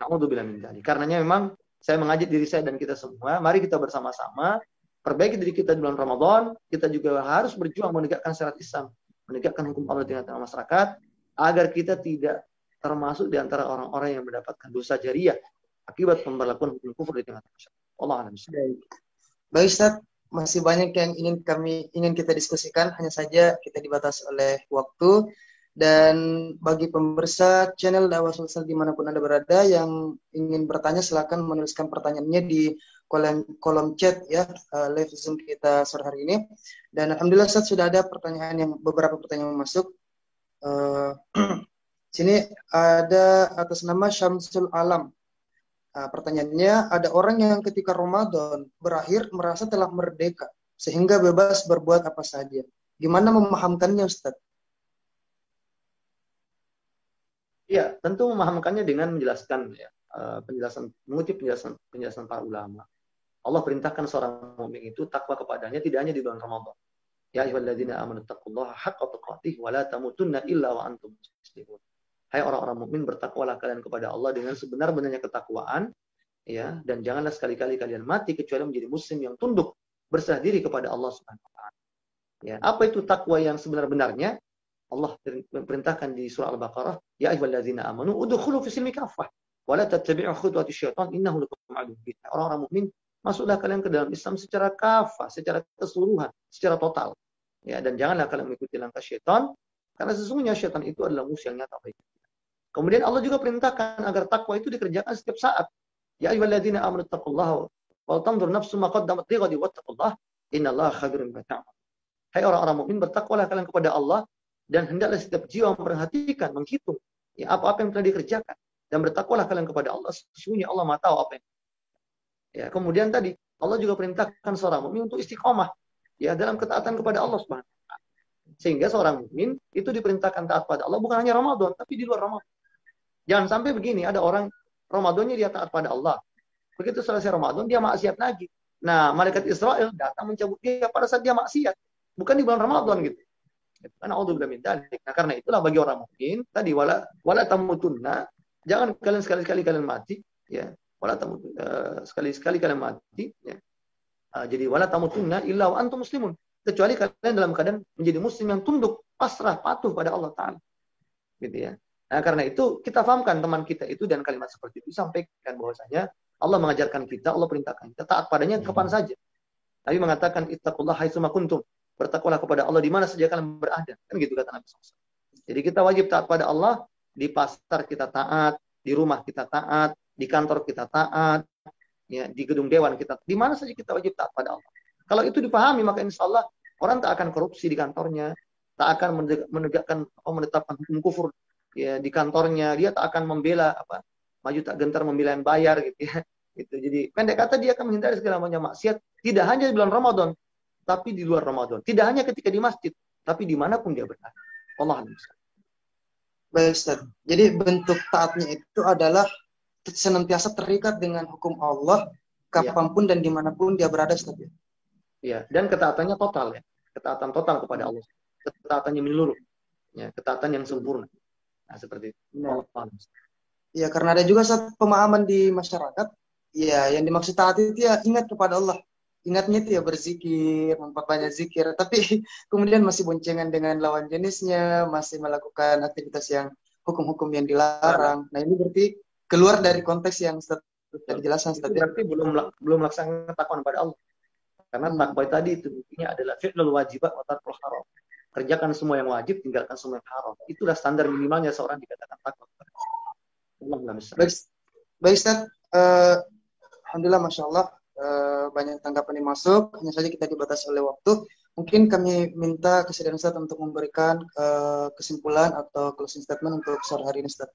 Na'udzubillah min dzalik. Karenanya memang saya mengajak diri saya dan kita semua, mari kita bersama-sama perbaiki diri kita di bulan Ramadan, kita juga harus berjuang menegakkan syariat Islam, menegakkan hukum Allah di tengah masyarakat, agar kita tidak termasuk di antara orang-orang yang mendapatkan dosa jariah akibat pemberlakuan hukum kufur di tengah masyarakat. Allah a'lam. Baik Ustaz, masih banyak yang ingin kita diskusikan, hanya saja kita dibatasi oleh waktu. Dan bagi pemirsa channel Dakwah Sulsel dimanapun Anda berada yang ingin bertanya, silakan menuliskan pertanyaannya di kolom chat ya live Zoom kita sore hari ini. Dan alhamdulillah Ustaz, sudah ada beberapa pertanyaan yang masuk. Sini ada atas nama Syamsul Alam. Pertanyaannya, ada orang yang ketika Ramadan berakhir merasa telah merdeka sehingga bebas berbuat apa saja. Gimana memahamkannya Ustaz? Ya, tentu memahamkannya dengan menjelaskan ya, mengutip penjelasan para ulama. Allah perintahkan seorang mukmin itu takwa kepadanya tidak hanya di bulan Ramadan. Ya ayyuhalladzina amanu taqullaha haqqa tuqatih wa la tamutunna illa wa antum muslimun. Hai orang-orang mukmin, bertakwalah kalian kepada Allah dengan sebenar-benarnya ketakwaan ya, dan janganlah sekali-kali kalian mati kecuali menjadi muslim yang tunduk berserah diri kepada Allah Subhanahu wa taala. Ya, apa itu takwa yang sebenar-benarnya? Allah perintahkan di surah Al-Baqarah, ya ayyuhalladzina amanu udkhulu fis silmi kaffah wa la tattabi'u khutuwati syaitan innahu lakum aduwwun mubin. Orang-orang mukmin, masuklah kalian ke dalam Islam secara kafah, secara keseluruhan, secara total. Ya, dan janganlah kalian mengikuti langkah syaitan karena sesungguhnya syaitan itu adalah musuh yang nyata bagi kita. Kemudian Allah juga perintahkan agar takwa itu dikerjakan setiap saat. Ya ayyuhalladzina amanu taqullaha wa tanzur nafsum ma qaddamat lighadin wattaqullaha innallaha khabirun bima ta'malun. Hai orang-orang mukmin, bertakwalah kalian kepada Allah dan hendaklah setiap jiwa memperhatikan, menghitung ya apa-apa yang telah dikerjakan, dan bertakwalah kalian kepada Allah, sesungguhnya Allah Maha tahu apa yang. Ya, kemudian tadi Allah juga perintahkan seorang mukmin untuk istiqomah ya dalam ketaatan kepada Allah Subhanahu wa taala. Sehingga seorang mukmin itu diperintahkan taat pada Allah bukan hanya Ramadan, tapi di luar Ramadan. Jangan sampai begini, ada orang Ramadannya dia taat pada Allah. Begitu selesai Ramadan, dia maksiat lagi. Nah, malaikat Israel datang mencabut dia pada saat dia maksiat. Bukan di bulan Ramadan gitu. Karena Allah min dzalik. Nah, karena itulah bagi orang mukmin tadi wala tamutunna, jangan kalian sekali-kali kalian mati, ya. Wala tamutunna, sekali-sekali kalian mati, ya. Jadi wala tamutunna illa wa antum muslimun. Kecuali kalian dalam keadaan menjadi muslim yang tunduk, pasrah, patuh pada Allah Ta'ala. Gitu ya. Nah, karena itu kita fahamkan teman kita itu dan kalimat seperti itu sampaikan bahwasanya Allah mengajarkan kita, Allah perintahkan kita taat padanya kapan saja. Nabi mengatakan ittaqullah haitsuma kuntum. Bertakwalah kepada Allah di mana saja kalian berada. Kan gitu kata Nabi SAW. Jadi kita wajib taat pada Allah, di pasar kita taat, di rumah kita taat, di kantor kita taat, ya, di gedung dewan kita, di mana saja kita wajib taat pada Allah. Kalau itu dipahami, maka insya Allah orang tak akan korupsi di kantornya, tak akan menetapkan hukum kufur ya di kantornya, dia tak akan membela maju tak gentar membela yang bayar gitu ya. Gitu. Jadi pendek kata dia akan menghindari segala macam maksiat, tidak hanya di bulan Ramadan, tapi di luar Ramadan. Tidak hanya ketika di masjid, tapi dimanapun dia berada. Allah Alhamdulillah. Baik, Ustaz. Jadi bentuk taatnya itu adalah senantiasa terikat dengan hukum Allah, kapanpun dan dimanapun dia berada, Ustaz. Ya, dan ketaatannya total ya. Ketaatan total kepada Allah. Ketaatannya menyeluruh. Ya, ketaatan yang sempurna. Nah, seperti itu. Nah. Ya, karena ada juga pemahaman di masyarakat, ya yang dimaksud taat itu ya ingat kepada Allah. Ingatnya itu ya berzikir, memperbanyak zikir, tapi kemudian masih boncengan dengan lawan jenisnya, masih melakukan aktivitas yang hukum-hukum yang dilarang. Nah, ini berarti keluar dari konteks yang sudah dijelaskan tadi. Berarti belum melaksanakan takwa pada Allah. Karena takwa tadi itu intinya adalah fi'lul wajibat wa tarkul haram. Kerjakan semua yang wajib, tinggalkan semua yang haram. Itulah standar minimalnya seorang dikatakan takwa. Baik, Ustaz. Alhamdulillah, Masya Allah. Banyak tanggapan yang masuk, hanya saja kita dibatasi oleh waktu. Mungkin kami minta kesediaan Ustaz untuk memberikan kesimpulan atau closing statement untuk sore hari ini, Ustaz.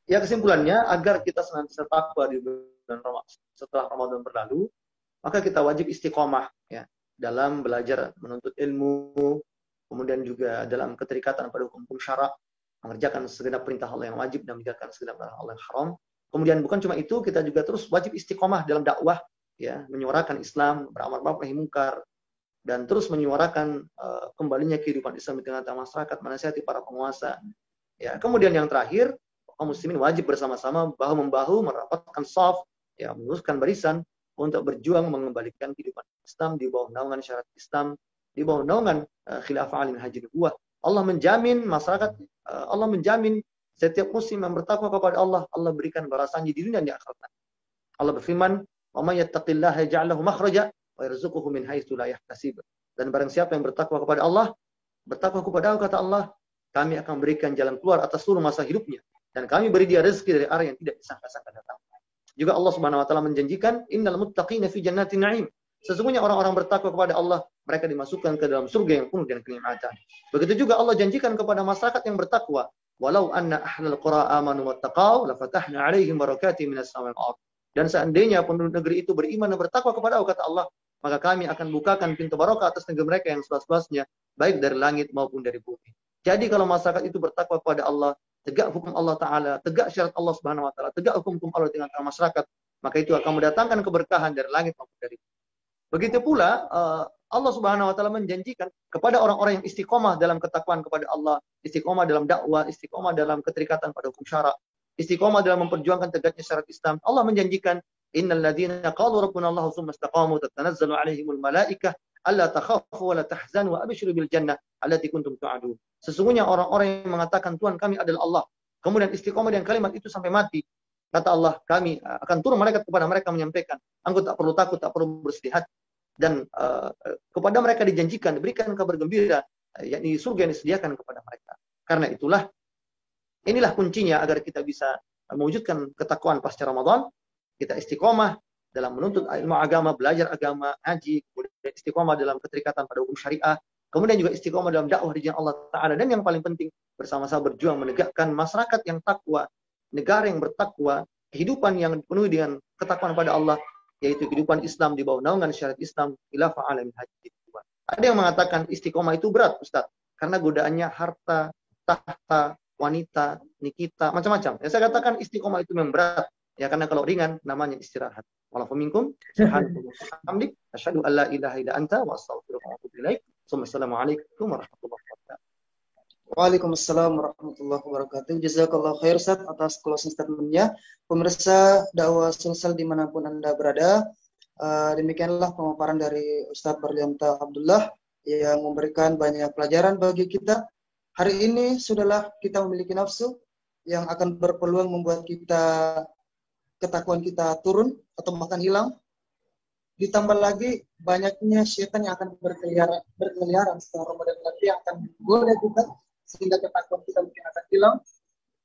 Ya, kesimpulannya agar kita senantiasa takwa di bulan Ramadan setelah Ramadan berlalu, maka kita wajib istiqomah ya dalam belajar menuntut ilmu, kemudian juga dalam keterikatan pada hukum syara, mengerjakan segenap perintah Allah yang wajib dan meninggalkan segenap perintah Allah yang haram. Kemudian bukan cuma itu, kita juga terus wajib istiqomah dalam dakwah, ya, menyuarakan Islam, beramal ma'ruf nahi munkar, dan terus menyuarakan kembalinya kehidupan Islam di tengah-tengah masyarakat, menasihati para penguasa. Ya, kemudian yang terakhir, kaum muslimin wajib bersama-sama bahu-membahu merapatkan shaf, ya, meluruskan barisan untuk berjuang mengembalikan kehidupan Islam di bawah naungan syariat Islam, di bawah naungan khilafah al minhajul nubuwah. Allah menjamin masyarakat, Allah menjamin setiap muslim yang bertakwa kepada Allah, Allah berikan balasannya di dunia dan di akhirat. Allah berfirman, "Wa may yattaqillaha yaj'al lahu makhraja wa yarzuquhu min haitsu la yahtasib." Dan barang siapa yang bertakwa kepada Allah, kata Allah, kami akan berikan jalan keluar atas seluruh masa hidupnya dan kami beri dia rezeki dari arah yang tidak disangka-sangka datang. Juga Allah Subhanahu wa taala menjanjikan, "Innal muttaqina fi jannatin na'im." Sesungguhnya orang-orang bertakwa kepada Allah, mereka dimasukkan ke dalam surga yang penuh dengan kenikmatan. Begitu juga Allah janjikan kepada masyarakat yang bertakwa, "Walau anna ahlal qura amanu wattaqau lafatahna 'alaihim barakatin minas samai wal ardh." Dan seandainya penduduk negeri itu beriman dan bertakwa kepada Allah, kata Allah, maka kami akan bukakan pintu barokah atas negeri mereka yang seluas-luasnya, baik dari langit maupun dari bumi. Jadi kalau masyarakat itu bertakwa kepada Allah, tegak hukum Allah Ta'ala, tegak syariat Allah Subhanahu wa Ta'ala, tegak hukum-hukum Allah di tengah masyarakat, maka itu akan mendatangkan keberkahan dari langit maupun dari bumi. Begitu pula Allah Subhanahu wa taala menjanjikan kepada orang-orang yang istiqomah dalam ketakwaan kepada Allah, istiqomah dalam dakwah, istiqomah dalam keterikatan pada hukum syara, istiqomah dalam memperjuangkan tegaknya syariat Islam. Allah menjanjikan, "Innal ladzina qalu rabbuna Allah tsumma istaqamu tatanazzalu 'alaihimul malaikah alla takhafu wa la tahzanu wa abshiru bil jannah allati kuntum tu'adun." Sesungguhnya orang-orang yang mengatakan Tuhan kami adalah Allah, kemudian istiqomah dengan kalimat itu sampai mati, kata Allah, kami akan turun malaikat kepada mereka menyampaikan, engkau tak perlu takut, tak perlu bersedih hati. Dan kepada mereka dijanjikan, diberikan kabar gembira, yakni surga yang disediakan kepada mereka. Karena inilah kuncinya agar kita bisa mewujudkan ketakwaan pasca Ramadan. Kita istiqomah dalam menuntut ilmu agama, belajar agama, ngaji, kemudian istiqomah dalam keterikatan pada hukum syariah, kemudian juga istiqomah dalam dakwah di jalan Allah Ta'ala, dan yang paling penting, bersama-sama berjuang menegakkan masyarakat yang takwa, negara yang bertakwa, kehidupan yang dipenuhi dengan ketakwaan pada Allah, yaitu kehidupan Islam di bawah naungan syariat Islam, khilafah ala minhajul nubuwah. Ada yang mengatakan istiqomah itu berat, Ustaz, karena godaannya harta, tahta, wanita, nikita, macam-macam. Ya, saya katakan istiqomah itu memang berat. Ya, karena kalau ringan namanya istirahat. Walaupun minkum, subhanallahi wa bihamdihi, asyhadu an la ilaha illa anta wa astaghfiruka wa atubu ilaik. Assalamualaikum warahmatullahi wabarakatuh. Waalaikumsalam warahmatullahi wabarakatuh. Jazakallah khair Ustaz atas closing statement-nya. Pemirsa dakwah Sulsel dimanapun Anda berada, demikianlah pemaparan dari Ustadz Barlianta Abdullah yang memberikan banyak pelajaran bagi kita. Hari ini sudahlah kita memiliki nafsu yang akan berpeluang membuat kita ketakuan kita turun atau bahkan hilang. Ditambah lagi banyaknya syaitan yang akan berkeliaran setelah Ramadan nanti yang akan menggoda kita sehingga ketakuan kita mungkin akan hilang.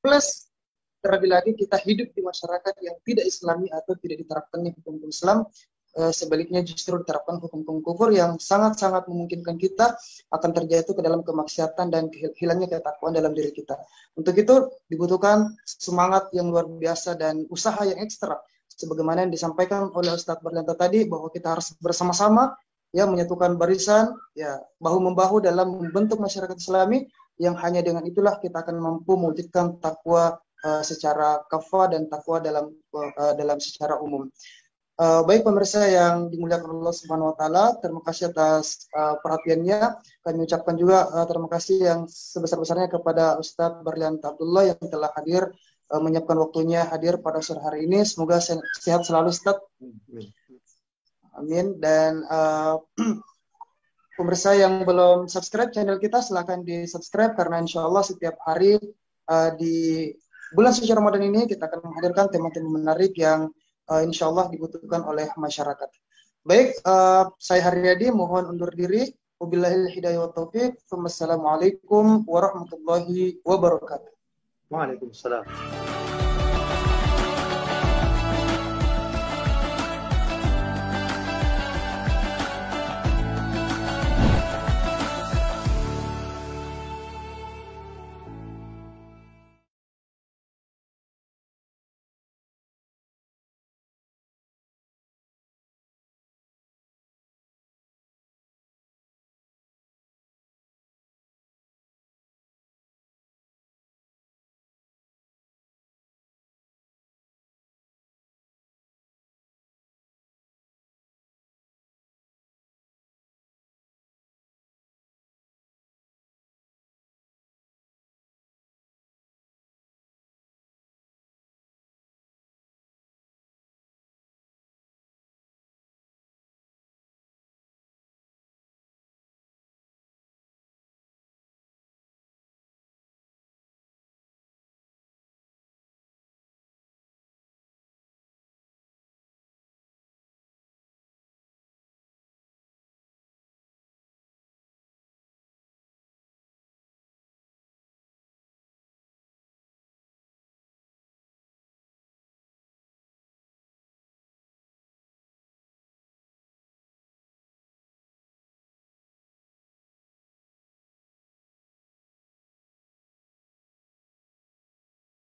Plus terlebih lagi kita hidup di masyarakat yang tidak Islami atau tidak diterapkannya hukum Islam. Sebaliknya justru diterapkan hukum kufur yang sangat-sangat memungkinkan kita akan terjatuh ke dalam kemaksiatan dan hilangnya ketakwaan dalam diri kita. Untuk itu dibutuhkan semangat yang luar biasa dan usaha yang ekstra. Sebagaimana yang disampaikan oleh Ustadz Barlianta tadi bahwa kita harus bersama-sama ya menyatukan barisan ya bahu-membahu dalam membentuk masyarakat Islami yang hanya dengan itulah kita akan mampu mewujudkan takwa secara kafah dan takwa dalam secara umum. Baik pemirsa yang dimuliakan Allah Subhanahu wa taala, terima kasih atas perhatiannya. Kami ucapkan juga terima kasih yang sebesar-besarnya kepada Ustadz Barlianta Abdullah yang telah hadir menyiapkan waktunya hadir pada sore hari ini. Semoga sehat selalu Ustadz. Amin. Dan pemirsa yang belum subscribe channel kita silahkan di subscribe karena insya Allah setiap hari di bulan suci Ramadan ini kita akan menghadirkan tema-tema menarik yang insya Allah dibutuhkan oleh masyarakat. Baik, saya Haryadi mohon undur diri. Wabillahil hidayah wa taufiq. Wassalamualaikum warahmatullahi wabarakatuh. Waalaikumsalam.